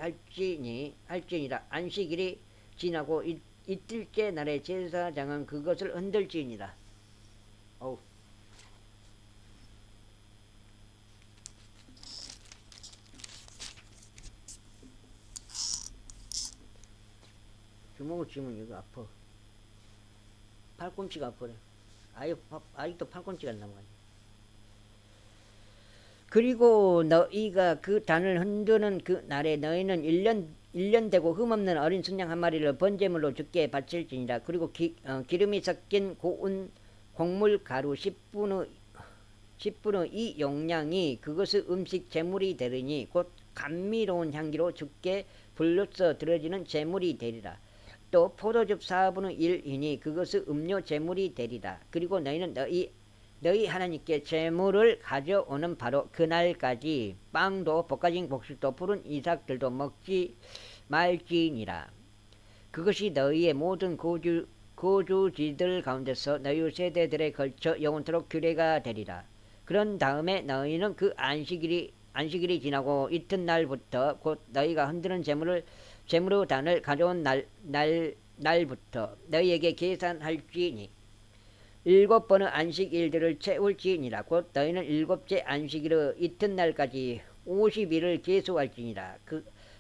할지니라. 안식일이 지나고 이틀째 날에 제사장은 그것을 흔들지니라. 어우. 주먹을 쥐면 이거 아파. 팔꿈치가 아프네. 아직도 팔꿈치가 안 남아가지고. 그리고 너희가 그 단을 흔드는 그 날에 너희는 1년 되고 흠없는 어린 순양 한 마리를 번제물로 주께 바칠지니라. 그리고 기름이 섞인 고운 곡물 가루 10분의 2 용량이 그것의 음식 제물이 되리니 곧 감미로운 향기로 주께 불로써 드려지는 제물이 되리라. 또 포도즙 4분의 1이니 그것의 음료 제물이 되리라. 그리고 너희는 너희 하나님께 제물을 가져오는 바로 그날까지 빵도 볶아진 곡식도 푸른 이삭들도 먹지 말지니라. 그것이 너희의 모든 거주지들 가운데서 너희 세대들에 걸쳐 영원토록 규례가 되리라. 그런 다음에 너희는 그 안식일이 지나고 이튿날부터 곧 너희가 흔드는 제물의 단을 가져온 날부터 너희에게 계산할지니 7번의 안식일들을 채울지니라. 곧 너희는 7째 안식일의 이튿날까지 50일을 계수할지니라.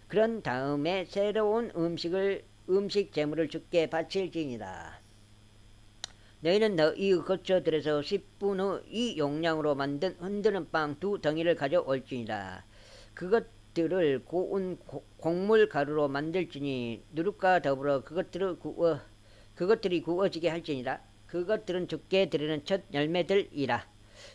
그런 다음에 새로운 음식 제물을 주께 바칠지니라. 너희는 너희의 거처들에서 10분의 2 용량으로 만든 흔드는 빵 2덩이를 가져올지니라. 그것들을 고운 곡물 가루로 만들지니 누룩과 더불어 그것들이 구워지게 할지니라. 그것들은 주께 드리는 첫 열매들이라.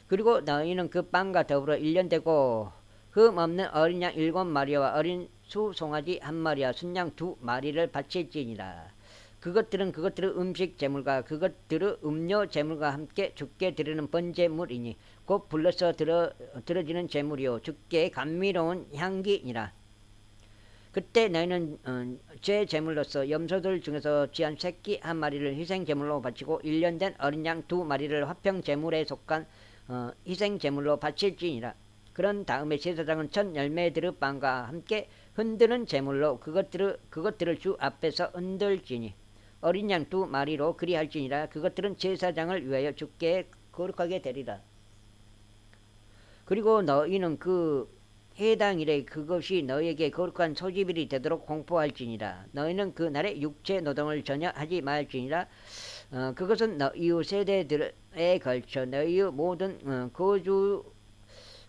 그리고 너희는 그 빵과 더불어 1년 되고 흠 없는 어린 양 7마리와 어린 수 송아지 1마리와 순양 2마리를 바칠지니라. 그것들은 그것들의 음식 제물과 그것들의 음료 제물과 함께 주께 드리는 번제물이니 곧 불러서 들어지는 제물이요 주께 감미로운 향기니라. 그때 너희는 죄 제물로서 염소들 중에서 귀한 새끼 1마리를 희생 제물로 바치고 1년 된 어린 양 2마리를 화평 제물에 속한 희생 제물로 바칠지니라. 그런 다음에 제사장은 첫 열매들의 빵과 함께 흔드는 제물로 그것들을 주 앞에서 흔들지니 어린 양 2마리로 그리할지니라. 그것들은 제사장을 위하여 주께 거룩하게 되리라. 그리고 너희는 그 해당일에 그것이 너희에게 거룩한 소집일이 되도록 공포할지니라. 너희는 그 날에 육체 노동을 전혀 하지 말지니라. 그것은 너희의 세대들에 걸쳐 너희의 모든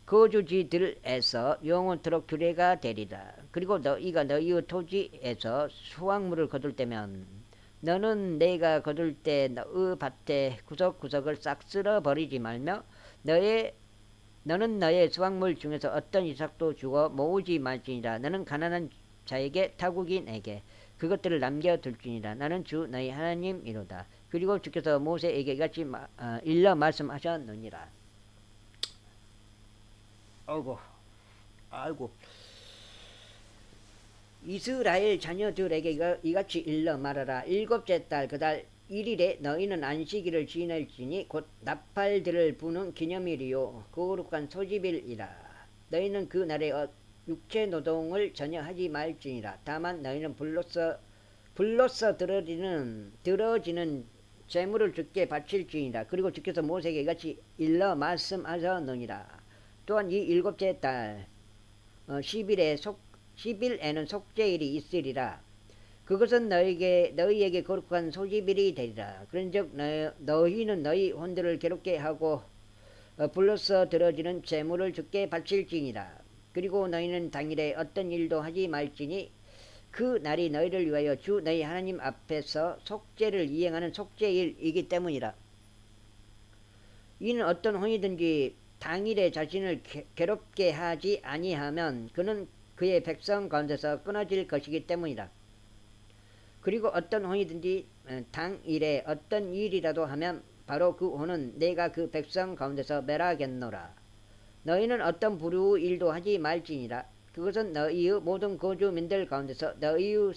거주지들에서 영원토록 규례가 되리라. 그리고 너희가 너희의 토지에서 수확물을 거둘 때면 너는 내가 거둘 때 너의 밭의 구석구석을 싹 쓸어버리지 말며 너는 너의 수확물 중에서 어떤 이삭도 주어 모으지 말지니라. 너는 가난한 자에게 타국인에게 그것들을 남겨둘지니라. 나는 주 너희 하나님이로다. 그리고 주께서 모세에게 이같이 일러 말씀하셨느니라. 아이고 이스라엘 자녀들에게 이같이 일러 말하라. 일곱째 달 그 달 1일에 너희는 안식일을 지낼지니 곧 나팔들을 부는 기념일이요 거룩한 소집일이라. 너희는 그 날에 육체 노동을 전혀 하지 말지니라. 다만 너희는 불로써 들어지는 재물을 주께 바칠지니라. 그리고 주께서 모세에게 이같이 일러 말씀하셨느니라. 또한 이 일곱째 달 10일에는 속죄일이 있으리라. 그것은 너희에게 거룩한 소집일이 되리라. 그런즉 너희는 너희 혼들을 괴롭게 하고 불로써 들어지는 재물을 주께 바칠지니라. 그리고 너희는 당일에 어떤 일도 하지 말지니 그 날이 너희를 위하여 주 너희 하나님 앞에서 속죄를 이행하는 속죄일이기 때문이라. 이는 어떤 혼이든지 당일에 자신을 괴롭게 하지 아니하면 그는 그의 백성 가운데서 끊어질 것이기 때문이다. 그리고 어떤 혼이든지 당일에 어떤 일이라도 하면 바로 그 혼은 내가 그 백성 가운데서 멸하겠노라. 너희는 어떤 불의의 일도 하지 말지니라. 그것은 너희의 모든 거주민들 가운데서 너희의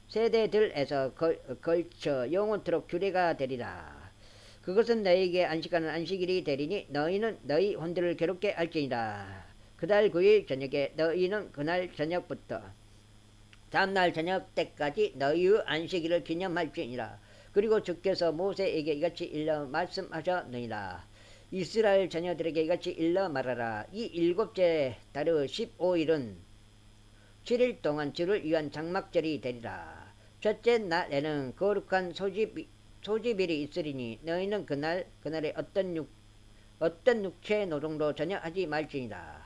세대들에서 걸쳐 영원토록 규례가 되리라. 그것은 너희에게 안식하는 안식일이 되리니 너희는 너희 혼들을 괴롭게 할지니라. 그달 9일 저녁에 너희는 그날 저녁부터 다음날 저녁 때까지 너희의 안식일을 기념할지니라. 그리고 주께서 모세에게 이같이 일러 말씀하셨느니라. 이스라엘 자녀들에게 이같이 일러 말하라. 이 일곱째 달의 15일은 7일 동안 주를 위한 장막절이 되리라. 첫째 날에는 거룩한 소집일이 있으리니 너희는 그날에 어떤 육체 노동도 전혀 하지 말지니라.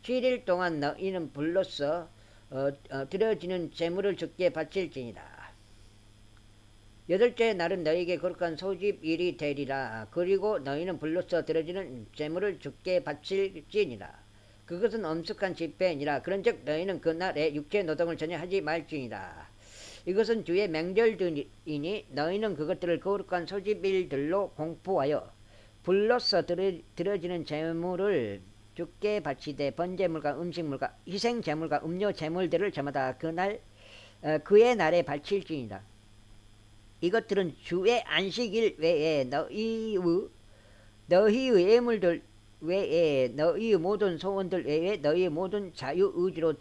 7일 동안 너희는 불로써 드려지는 재물을 주께 바칠지니라. 여덟째 날은 너희에게 거룩한 소집일이 되리라. 그리고 너희는 불로써 드려지는 재물을 주께 바칠지니라. 그것은 엄숙한 집회니라. 그런즉 너희는 그날에 육체 노동을 전혀 하지 말지니라. 이것은 주의 명절들이니 너희는 그것들을 거룩한 소집일들로 공포하여 불로써 드려지는 재물을 주께 바치되 번제물과 음식물과 희생제물과 음료제물들을 저마다 그의 날에 바칠지니라. 이것들은 주의 안식일 외에 너희의 예물들 외에 너희의 모든 소원들 외에 너희의 모든 자유의지로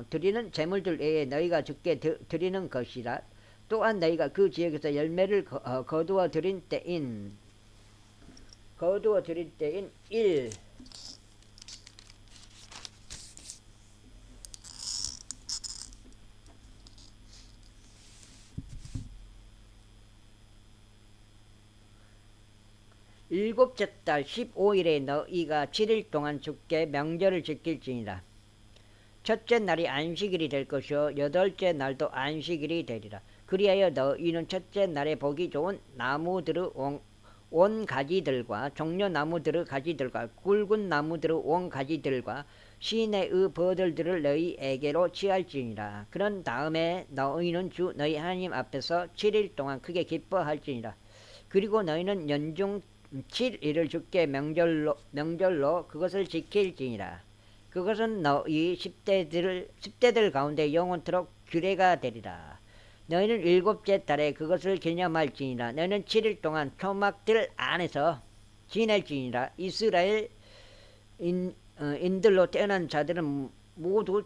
드리는 제물들 외에 너희가 주께 드리는 것이라. 또한 너희가 그 지역에서 열매를 거두어 드린 때인 1. 일곱째 달 15일에 너희가 7일 동안 주께 명절을 지킬지니라. 첫째 날이 안식일이 될 것이요 여덟째 날도 안식일이 되리라. 그리하여 너희는 첫째 날에 보기 좋은 나무들의 온 가지들과 종려나무들의 가지들과 굵은 나무들의 온 가지들과 시내의 버들들을 너희에게로 취할지니라. 그런 다음에 너희는 주 너희 하나님 앞에서 7일 동안 크게 기뻐할지니라. 그리고 너희는 연중 7일을 주께 명절로 그것을 지킬지니라. 그것은 너희 10대들 가운데 영원토록 규례가 되리라. 너희는 일곱째 달에 그것을 기념할지니라. 너희는 7일 동안 초막들 안에서 지낼지니라. 이스라엘 인들로 태어난 자들은 모두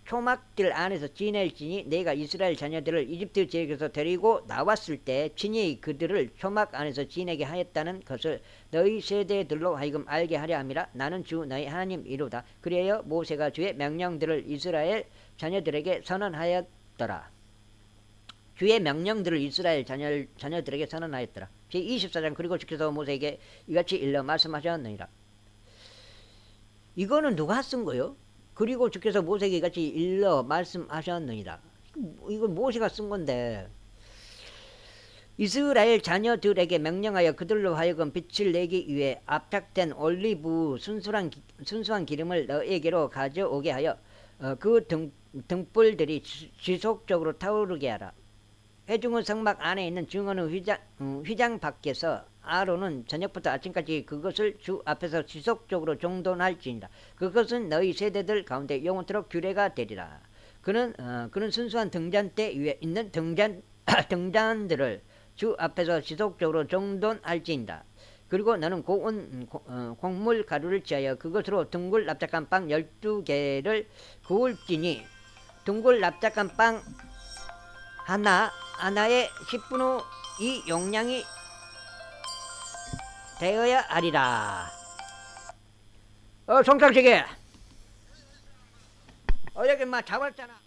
초막들 안에서 지낼지니 내가 이스라엘 자녀들을 이집트 지역에서 데리고 나왔을 때 친히 그들을 초막 안에서 지내게 하였다는 것을 너희 세대들로 하여금 알게 하려 함이라. 나는 주 너희 하나님이로다. 그리하여 모세가 주의 명령들을 이스라엘 자녀들에게 선언하였더라. 주의 명령들을 이스라엘 자녀들에게 선언하였더라. 제24장. 그리고 주께서 모세에게 이같이 일러 말씀하셨느니라. 이거는 누가 쓴 거요? 그리고 주께서 모세에게 같이 일러 말씀하셨느니라. 이건 모세가 쓴 건데 이스라엘 자녀들에게 명령하여 그들로 하여금 빛을 내기 위해 압착된 올리브 순수한 기름을 너에게로 가져오게 하여 그 등불들이 지속적으로 타오르게 하라. 회중의 성막 안에 있는 증언의 휘장 밖에서 아론은 저녁부터 아침까지 그것을 주 앞에서 지속적으로 정돈할지니라. 그것은 너희 세대들 가운데 영원토록 규례가 되리라. 그는 순수한 등잔대 위에 있는 등잔들을 주 앞에서 지속적으로 정돈할지니라. 그리고 너는 고운 곡물 가루를 취하여 그것으로 둥글 납작한 빵 12개를 구울지니 둥글 납작한 빵 하나에 10분의 2 용량이 되어야 하리라. 송창식이 여기 막 잡았잖아.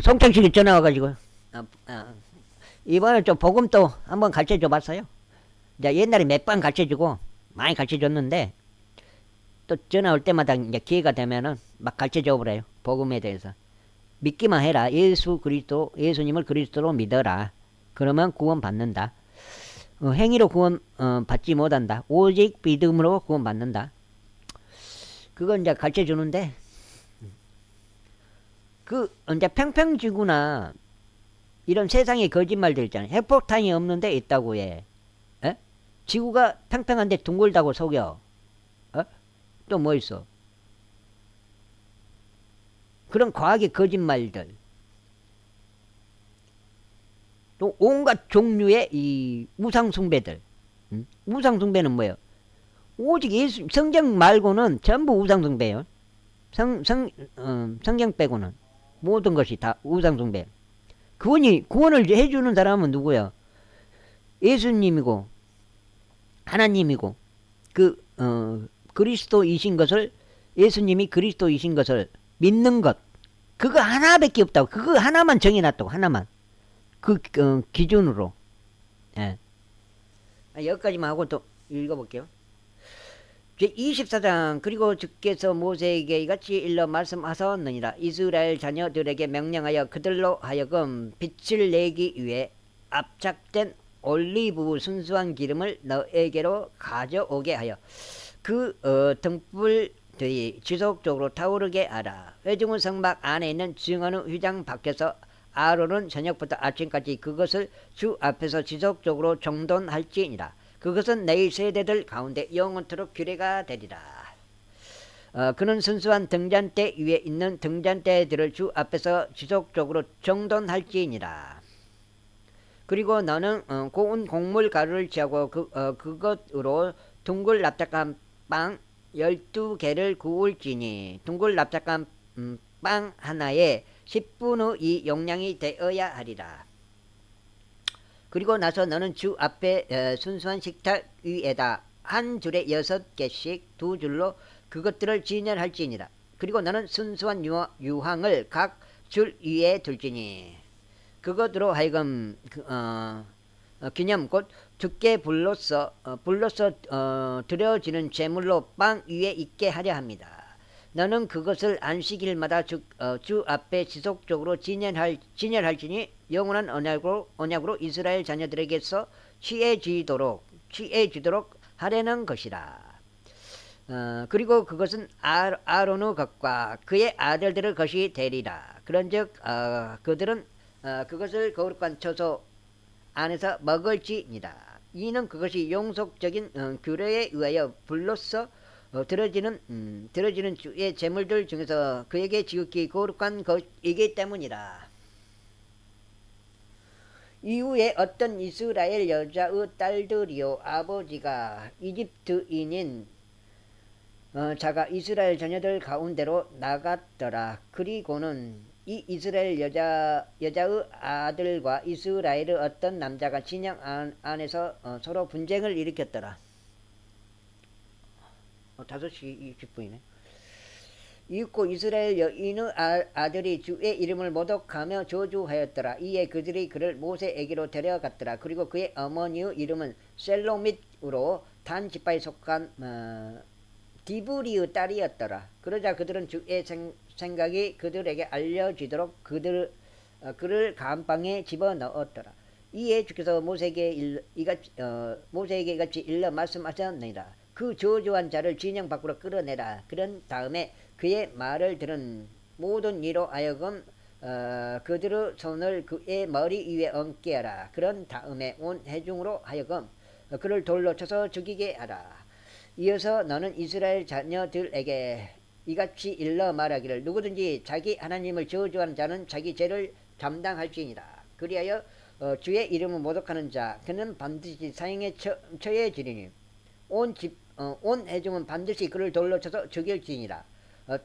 송창식이 전화 와가지고 이번에 좀 복음 또 한번 가르쳐줘 봤어요. 이제 옛날에 몇 번 가르쳐주고 많이 가르쳐줬는데 또 전화 올 때마다 이제 기회가 되면은 막 가르쳐줘 버려요. 복음에 대해서. 믿기만 해라. 예수님을 그리스도로 믿어라. 그러면 구원 받는다. 행위로 구원 받지 못한다. 오직 믿음으로 구원 받는다. 그건 이제 가르쳐 주는데 그 이제 평평지구나 이런 세상의 거짓말들 있잖아요. 핵폭탄이 없는데 있다고 해. 에? 지구가 평평한데 둥글다고 속여. 또 뭐 있어? 그런 과학의 거짓말들. 또 온갖 종류의 이 우상숭배들. 우상숭배는 뭐예요? 오직 성경 말고는 전부 우상숭배예요. 성경 빼고는 모든 것이 다 우상숭배. 구원을 해주는 사람은 누구예요? 예수님이고 하나님이고 그리스도이신 것을 예수님이 그리스도이신 것을 믿는 것 그거 하나밖에 없다고. 그거 하나만 정해놨다고. 하나만 기준으로. 예. 여기까지만 하고 또 읽어볼게요. 제24장 그리고 주께서 모세에게 이같이 일러 말씀하셨느니라. 이스라엘 자녀들에게 명령하여 그들로 하여금 빛을 내기 위해 압착된 올리브 순수한 기름을 너에게로 가져오게 하여 그 등불들이 지속적으로 타오르게 하라. 회중의 성막 안에 있는 증언의 휘장 밖에서 아론은 저녁부터 아침까지 그것을 주 앞에서 지속적으로 정돈할지니라. 그것은 내일 세대들 가운데 영원토록 규례가 되리라. 그는 순수한 등잔대 위에 있는 등잔대들을 주 앞에서 지속적으로 정돈할지니라. 그리고 너는 고운 곡물 가루를 취하고 그것으로 둥글 납작한 빵 12개를 구울지니 둥글 납작한 빵 하나에 10분의 2 용량이 되어야 하리라. 그리고 나서 너는 주 앞에 순수한 식탁 위에다 한 줄에 6개씩 두 줄로 그것들을 진열할지니라. 그리고 너는 순수한 유황을 각 줄 위에 둘지니 그것으로 하여금 기념 곧 두께 불로서 드려지는 제물로 빵 위에 있게 하려 합니다. 너는 그것을 안식일마다 주 앞에 지속적으로 진열할지니 영원한 언약으로 이스라엘 자녀들에게서 취해지도록 하려는 것이라. 그리고 그것은 아론의 것과 그의 아들들의 것이 되리라. 그런즉 그들은 그것을 거룩한 처소 안에서 먹을지니라. 이는 그것이 영속적인 규례에 의하여 불로서 들어지는 주의 제물들 중에서 그에게 지극히 거룩한 것이기 때문이라. 이후에 어떤 이스라엘 여자의 딸들이요 아버지가 이집트인인 자가 이스라엘 자녀들 가운데로 나갔더라. 그리고는 이 이스라엘 여자의 아들과 이스라엘의 어떤 남자가 진영 안에서 서로 분쟁을 일으켰더라. 5시 20분이네. 이윽고 이스라엘 여인의 아들이 주의 이름을 모독하며 저주하였더라. 이에 그들이 그를 모세에게로 데려갔더라. 그리고 그의 어머니의 이름은 셀로밋으로 단 지파에 속한 디브리의 딸이었더라. 그러자 그들은 주의 생각이 그들에게 알려지도록 그를 감방에 집어넣었더라. 이에 주께서 모세에게 이같이 일러 말씀하셨느니라. 그 저주한 자를 진영 밖으로 끌어내라. 그런 다음에 그의 말을 들은 모든 이로 하여금 그들의 손을 그의 머리 위에 얹게 하라. 그런 다음에 온 회중으로 하여금 그를 돌로 쳐서 죽이게 하라. 이어서 너는 이스라엘 자녀들에게 이같이 일러 말하기를 누구든지 자기 하나님을 저주하는 자는 자기 죄를 담당할지니라. 그리하여 주의 이름을 모독하는 자 그는 반드시 사형에 처해지리니 온 회중은 반드시 그를 돌로 쳐서 죽일지니라.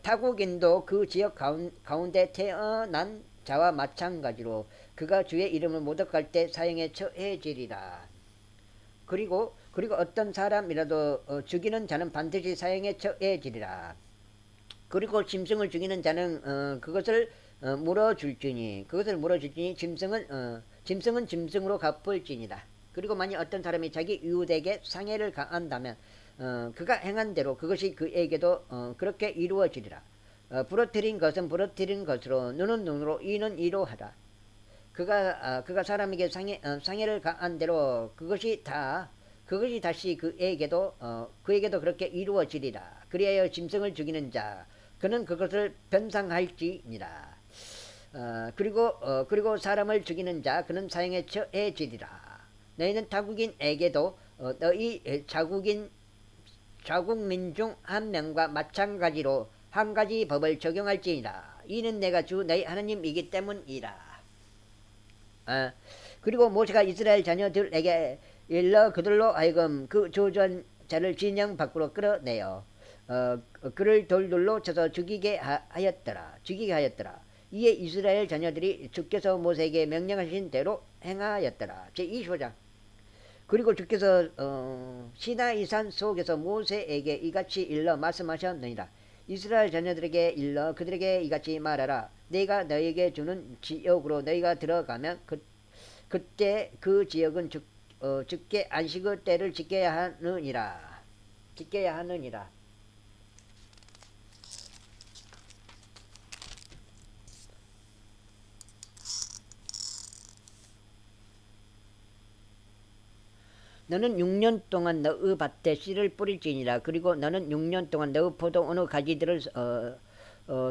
타국인도 그 지역 가운데 태어난 자와 마찬가지로 그가 주의 이름을 모독할 때 사형에 처해지리라. 그리고 어떤 사람이라도 죽이는 자는 반드시 사형에 처해지리라. 그리고 짐승을 죽이는 자는 그것을 물어줄지니 그것을 물어줄지니 짐승은 짐승으로 갚을지니라. 그리고 만약 어떤 사람이 자기 이웃에게 상해를 가한다면 그가 행한 대로 그것이 그에게도 그렇게 이루어지리라. 부러뜨린 것은 부러뜨린 것으로 눈은 눈으로 이는 이로 하라. 그가 사람에게 상해를 가한 대로 그것이 다시 그에게도 그렇게 이루어지리라. 그리하여 짐승을 죽이는 자 그는 그것을 변상할지니라. 그리고 사람을 죽이는 자 그는 사형에 처해지리라. 너희는 타국인에게도 너희 자국민 중 한 명과 마찬가지로 한 가지 법을 적용할지니라. 이는 내가 주 너희 하나님이기 때문이라. 그리고 모세가 이스라엘 자녀들에게 일러 그들로 하여금 그 저주한 자를 진영 밖으로 끌어내어 그를 돌돌로 쳐서 죽이게 하였더라. 이에 이스라엘 자녀들이 주께서 모세에게 명령하신 대로 행하였더라. 제25장. 그리고 주께서 시나이산 속에서 모세에게 이같이 일러 말씀하셨느니라. 이스라엘 자녀들에게 일러 그들에게 이같이 말하라. 내가 너희에게 주는 지역으로 너희가 들어가면 그때 그 지역은 주께 안식의 때를 지켜야 하느니라. 너는 6년 동안 너의 밭에 씨를 뿌릴지니라. 그리고 너는 6년 동안 너의 포도 어느 가지들을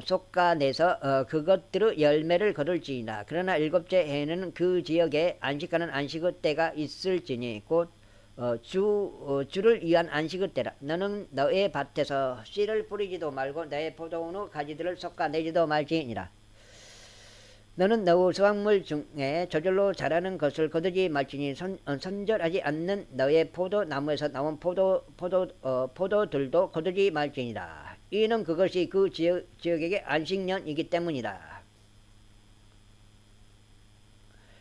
솎아내서 그것들의 열매를 거둘지니라. 그러나 일곱째 해에는 그 지역에 안식하는 안식의 때가 있을지니 곧 주를 위한 안식의 때라. 너는 너의 밭에서 씨를 뿌리지도 말고 너의 포도 어느 가지들을 솎아내지도 말지니라. 너는 너의 수확물 중에 저절로 자라는 것을 거두지 말지니 선절하지 않는 너의 포도나무에서 나온 포도들도 거두지 말지니라. 이는 그것이 그 지역에게 안식년이기 때문이다.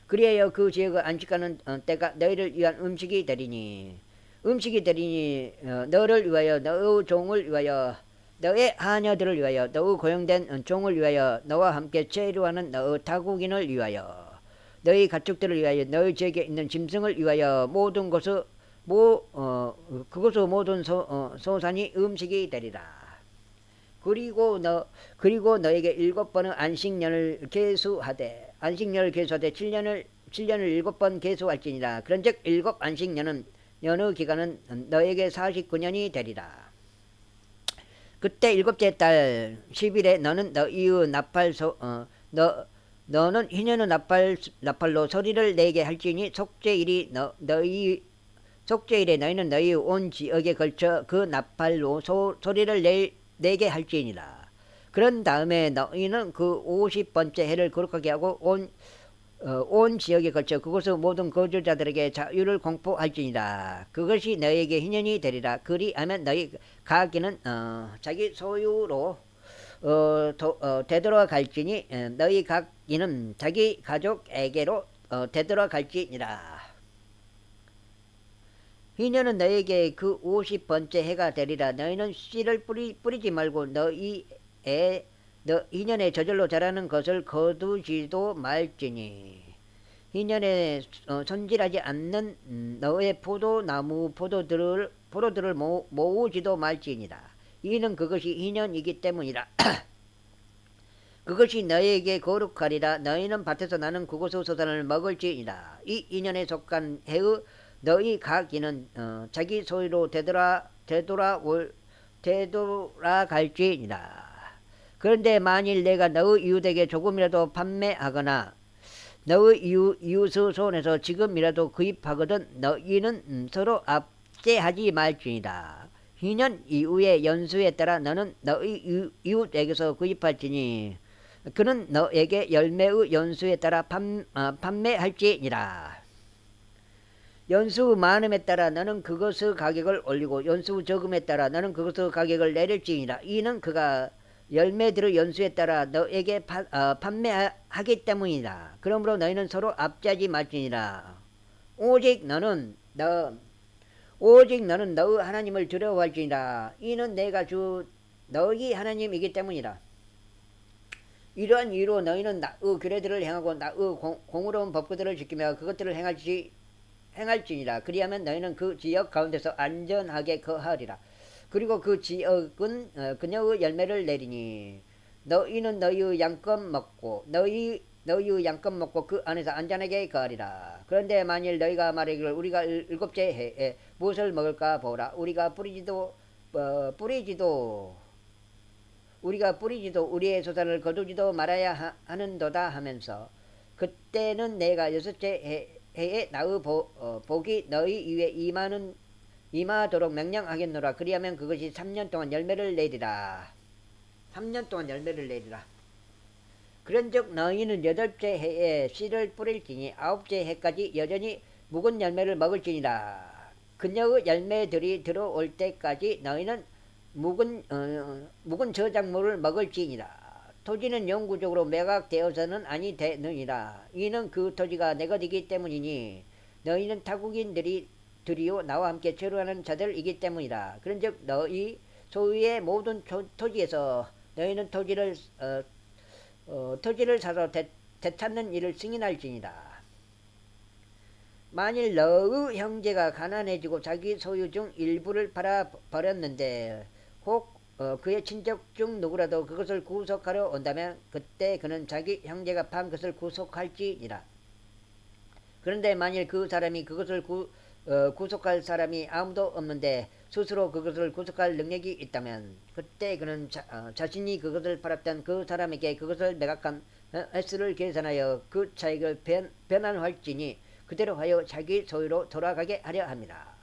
그리하여 그 지역의 안식하는 때가 너희를 위한 음식이 되리니 너를 위하여 너의 종을 위하여 너의 하녀들을 위하여 너의 고용된 종을 위하여 너와 함께 체류하는 너의 타국인을 위하여 너희 가축들을 위하여 너희 지역에 있는 짐승을 위하여 그것의 모든 소산이 음식이 되리라. 그리고 너에게 7번의 안식년을 계수하되 7년을 7번 계수할지니라. 그런즉 7 안식년은 연의 기간은 너에게 49년이 되리라. 그때 7째 달 10일에 너는 너희의 너는 희년의 나팔로 소리를 내게 할지니 속죄일에 너희는 너희 온 지역에 걸쳐 그 나팔로 소리를 내게 할지니라. 그런 다음에 너희는 그 50번째 해를 거룩하게 하고 온 지역에 걸쳐 그곳의 모든 거주자들에게 자유를 공포할지니라. 그것이 너희에게 희년이 되리라. 그리하면 너희 각기는 자기 소유로 되돌아갈지니 너희 각기는 자기 가족에게로 되돌아갈지니라. 희년은 너희에게 그 50번째 해가 되리라. 너희는 씨를 뿌리지 말고 희년에 저절로 자라는 것을 거두지도 말지니 희년에 손질하지 않는 너의 포도나무 포도들을 모으지도 말지니라. 이는 그것이 희년이기 때문이라. 그것이 너희에게 거룩하리라. 너희는 밭에서 나는 그곳의 소산을 먹을지니라. 이 희년에 속한 해의 너희 각기는 자기 소유로 되돌아갈지니라. 그런데 만일 내가 너의 이웃에게 조금이라도 판매하거나 너의 이웃의 손에서 지금이라도 구입하거든 너희는 서로 압제하지 말지니라. 희년 이후의 연수에 따라 너는 너의 이웃에게서 구입할지니 그는 너에게 열매의 연수에 따라 판매할지니라. 연수 많음에 따라 너는 그것의 가격을 올리고 연수 적음에 따라 너는 그것의 가격을 내릴지니라. 이는 그가 열매들의 연수에 따라 너에게 판매하기 때문이다. 그러므로 너희는 서로 압제하지 말지니라. 오직 너는 너의 하나님을 두려워할지니라. 이는 내가 주 너희 하나님이기 때문이라. 이러한 이유로 너희는 나의 규례들을 행하고 나의 공의로운 법규들을 지키며 그것들을 행할지니라. 그리하면 너희는 그 지역 가운데서 안전하게 거하리라. 그리고 그 지역은 그녀의 열매를 내리니 너희는 너희의 양껏 먹고 너희의 양껏 먹고 그 안에서 안전하게 거하리라. 그런데 만일 너희가 말하기를 우리가 일곱째 해에 무엇을 먹을까 보라. 우리가 뿌리지도 우리의 소산을 거두지도 말아야 하는도다 하면서 그때는 내가 여섯째 해에 나의 복이 너희 위에 임하도록 명령하겠노라. 그리하면 그것이 3년 동안 열매를 내리라. 3년 동안 열매를 내리라. 그런즉 너희는 여덟째 해에 씨를 뿌릴지니 아홉째 해까지 여전히 묵은 열매를 먹을지니라. 그녀의 열매들이 들어올 때까지 너희는 묵은 저작물을 먹을지니라. 토지는 영구적으로 매각되어서는 아니 되느니라. 이는 그 토지가 내 것이기 때문이니 너희는 타국인들이요 나와 함께 거주하는 자들이기 때문이라. 그런즉 너희 소유의 모든 토지에서 너희는 토지를 사서 되찾는 일을 승인할지니라. 만일 너의 형제가 가난해지고 자기 소유 중 일부를 팔아 버렸는데 혹 그의 친척 중 누구라도 그것을 구속하러 온다면 그때 그는 자기 형제가 판 것을 구속할지니라. 그런데 만일 그 사람이 그것을 구속할 사람이 아무도 없는데 스스로 그것을 구속할 능력이 있다면 그때 그는 자신이 그것을 팔았던 그 사람에게 그것을 매각한 횟수를 계산하여 그 차익을 변환할지니 그대로 하여 자기 소유로 돌아가게 하려 합니다.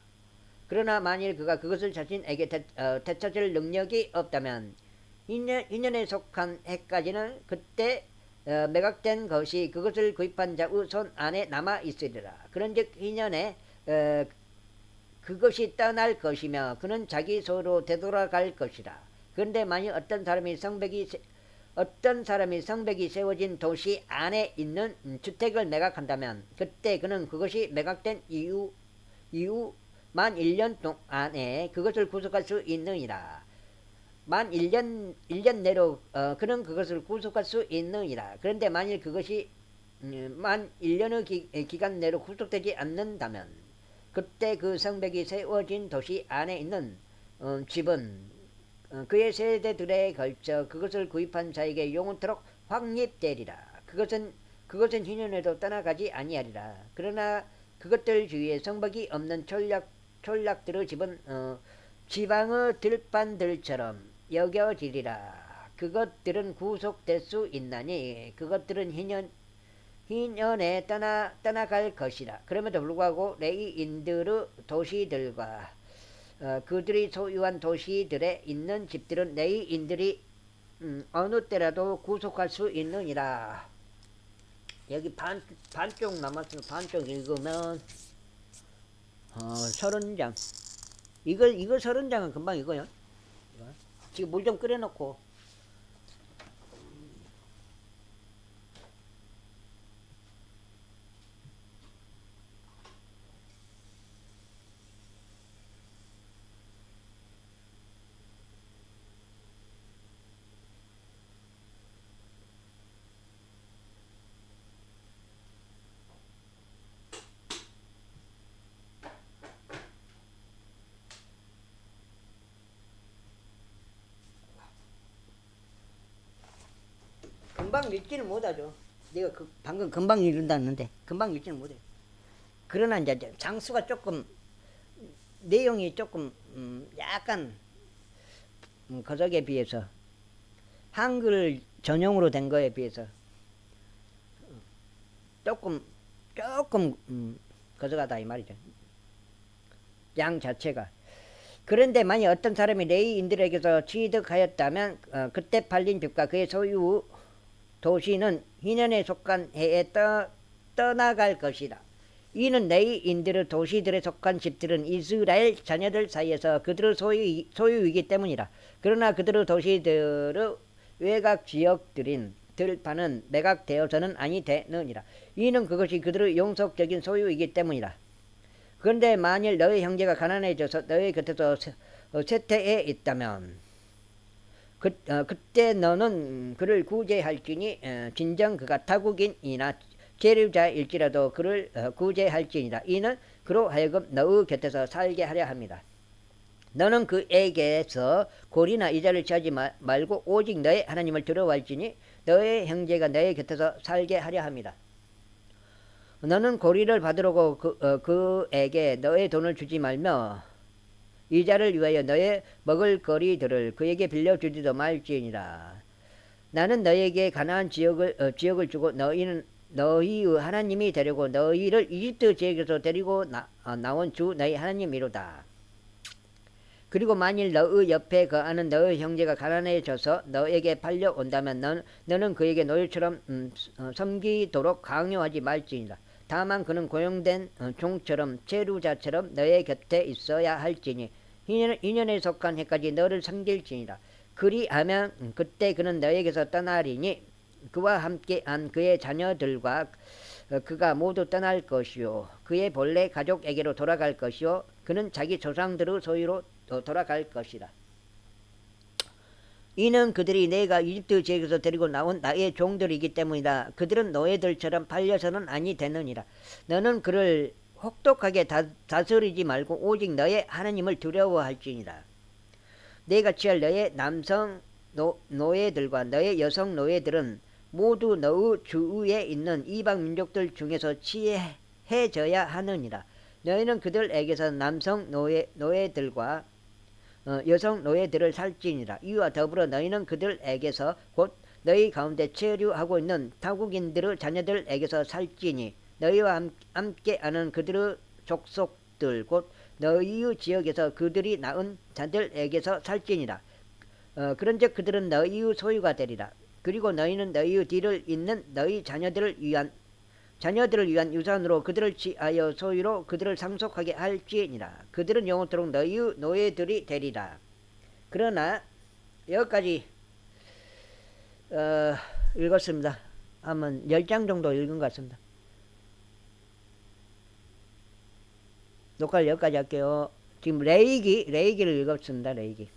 그러나 만일 그가 그것을 자신에게 되찾을 능력이 없다면 2년에 속한 해까지는 그때 매각된 것이 그것을 구입한 자의 손 안에 남아 있으리라. 그런즉 2년에 그것이 떠날 것이며 그는 자기 소유로 되돌아갈 것이라. 그런데 만일 어떤 사람이 성벽이 세워진 도시 안에 있는 주택을 매각한다면 그때 그는 그것이 매각된 이후 만 1년 동안에 그것을 구속할 수 있느니라. 만 1년 내로 그는 그것을 구속할 수 있느니라. 그런데 만일 그것이 만 1년의 기간 내로 구속되지 않는다면 그때 그 성벽이 세워진 도시 안에 있는 집은 그의 세대들에 걸쳐 그것을 구입한 자에게 영원토록 확립되리라. 그것은 2년에도 떠나가지 아니하리라. 그러나 그것들 주위에 성벽이 없는 촌락들의 집은 지방의 들판들처럼 여겨지리라. 그것들은 구속될 수 있나니 그것들은 희년에 떠나갈 것이라. 그럼에도 불구하고 레위인들의 도시들과 그들이 소유한 도시들에 있는 집들은 레위인들이 어느 때라도 구속할 수 있느니라. 여기 반쪽 남았으면 반쪽 읽으면 30장. 이거 30장은 금방 이거요. 지금 물 좀 끓여놓고 금방 읽지는 못하죠. 내가 방금 금방 읽는다는데 금방 읽지는 못해. 그러나 이제 장수가 조금 내용이 조금 약간 거적에 비해서 한글 전용으로 된 거에 비해서 조금 거적하다 이 말이죠. 양 자체가. 그런데 만약 어떤 사람이 레위인들에게서 취득하였다면 그때 팔린 집과 그의 소유 도시는 희년에 속한 해에 떠나갈 것이다. 이는 레위인들의 도시들에 속한 집들은 이스라엘 자녀들 사이에서 그들의 소유이기 때문이라. 그러나 그들의 도시들의 외곽 지역들인 들판은 매각되어서는 아니 되느니라. 이는 그것이 그들의 영속적인 소유이기 때문이라. 그런데 만일 너희 형제가 가난해져서 너희 곁에서 쇠퇴해 있다면 그때 너는 그를 구제할지니 진정 그가 타국인이나 재류자일지라도 그를 구제할지니라. 이는 그로 하여금 너의 곁에서 살게 하려 합니다. 너는 그에게서 골이나 이자를 취하지 말고 오직 너의 하나님을 두려워할지니 너의 형제가 너의 곁에서 살게 하려 합니다. 너는 고리를 받으려고 그에게 너의 돈을 주지 말며 이자를 위하여 너의 먹을거리들을 그에게 빌려주지도 말지니라. 나는 너에게 가나안 지역을 주고 너희는 너희의 하나님이 되려고 너희를 이집트 지역에서 데리고 나온 주 너희 하나님이로다. 그리고 만일 너의 옆에 거하는 너의 형제가 가난해져서 너에게 팔려온다면 너는 그에게 노예처럼 섬기도록 강요하지 말지니라. 다만 그는 고용된 종처럼 재루자처럼 너의 곁에 있어야 할지니 인연에 속한 해까지 너를 섬길지니라. 그리하면 그때 그는 너에게서 떠나리니 그와 함께한 그의 자녀들과 그가 모두 떠날 것이요 그의 본래 가족에게로 돌아갈 것이요 그는 자기 조상들의 소유로 돌아갈 것이라. 이는 그들이 내가 이집트 지역에서 데리고 나온 나의 종들이기 때문이다. 그들은 노예들처럼 팔려서는 아니 되느니라. 너는 그를 혹독하게 다스리지 말고 오직 너의 하나님을 두려워할지니라. 내가 취할 너의 남성 노예들과 너의 여성 노예들은 모두 너의 주위에 있는 이방 민족들 중에서 취해져야 하느니라. 너희는 그들에게서 남성 노예들과 여성 노예들을 살지니라. 이와 더불어 너희는 그들에게서 곧 너희 가운데 체류하고 있는 타국인들의 자녀들에게서 살지니 너희와 함께하는 그들의 족속들 곧 너희의 지역에서 그들이 낳은 자들에게서 살지니라. 그런즉 그들은 너희의 소유가 되리라. 그리고 너희는 너희의 뒤를 잇는 너희 자녀들을 위한 유산으로 그들을 취하여 소유로 그들을 상속하게 할지니라. 그들은 영원토록 너희의 노예들이 되리라. 그러나 여기까지 읽었습니다. 한번 10장 정도 읽은 것 같습니다. 녹화를 여기까지 할게요. 지금 레이기를 읽었습니다. 레이기.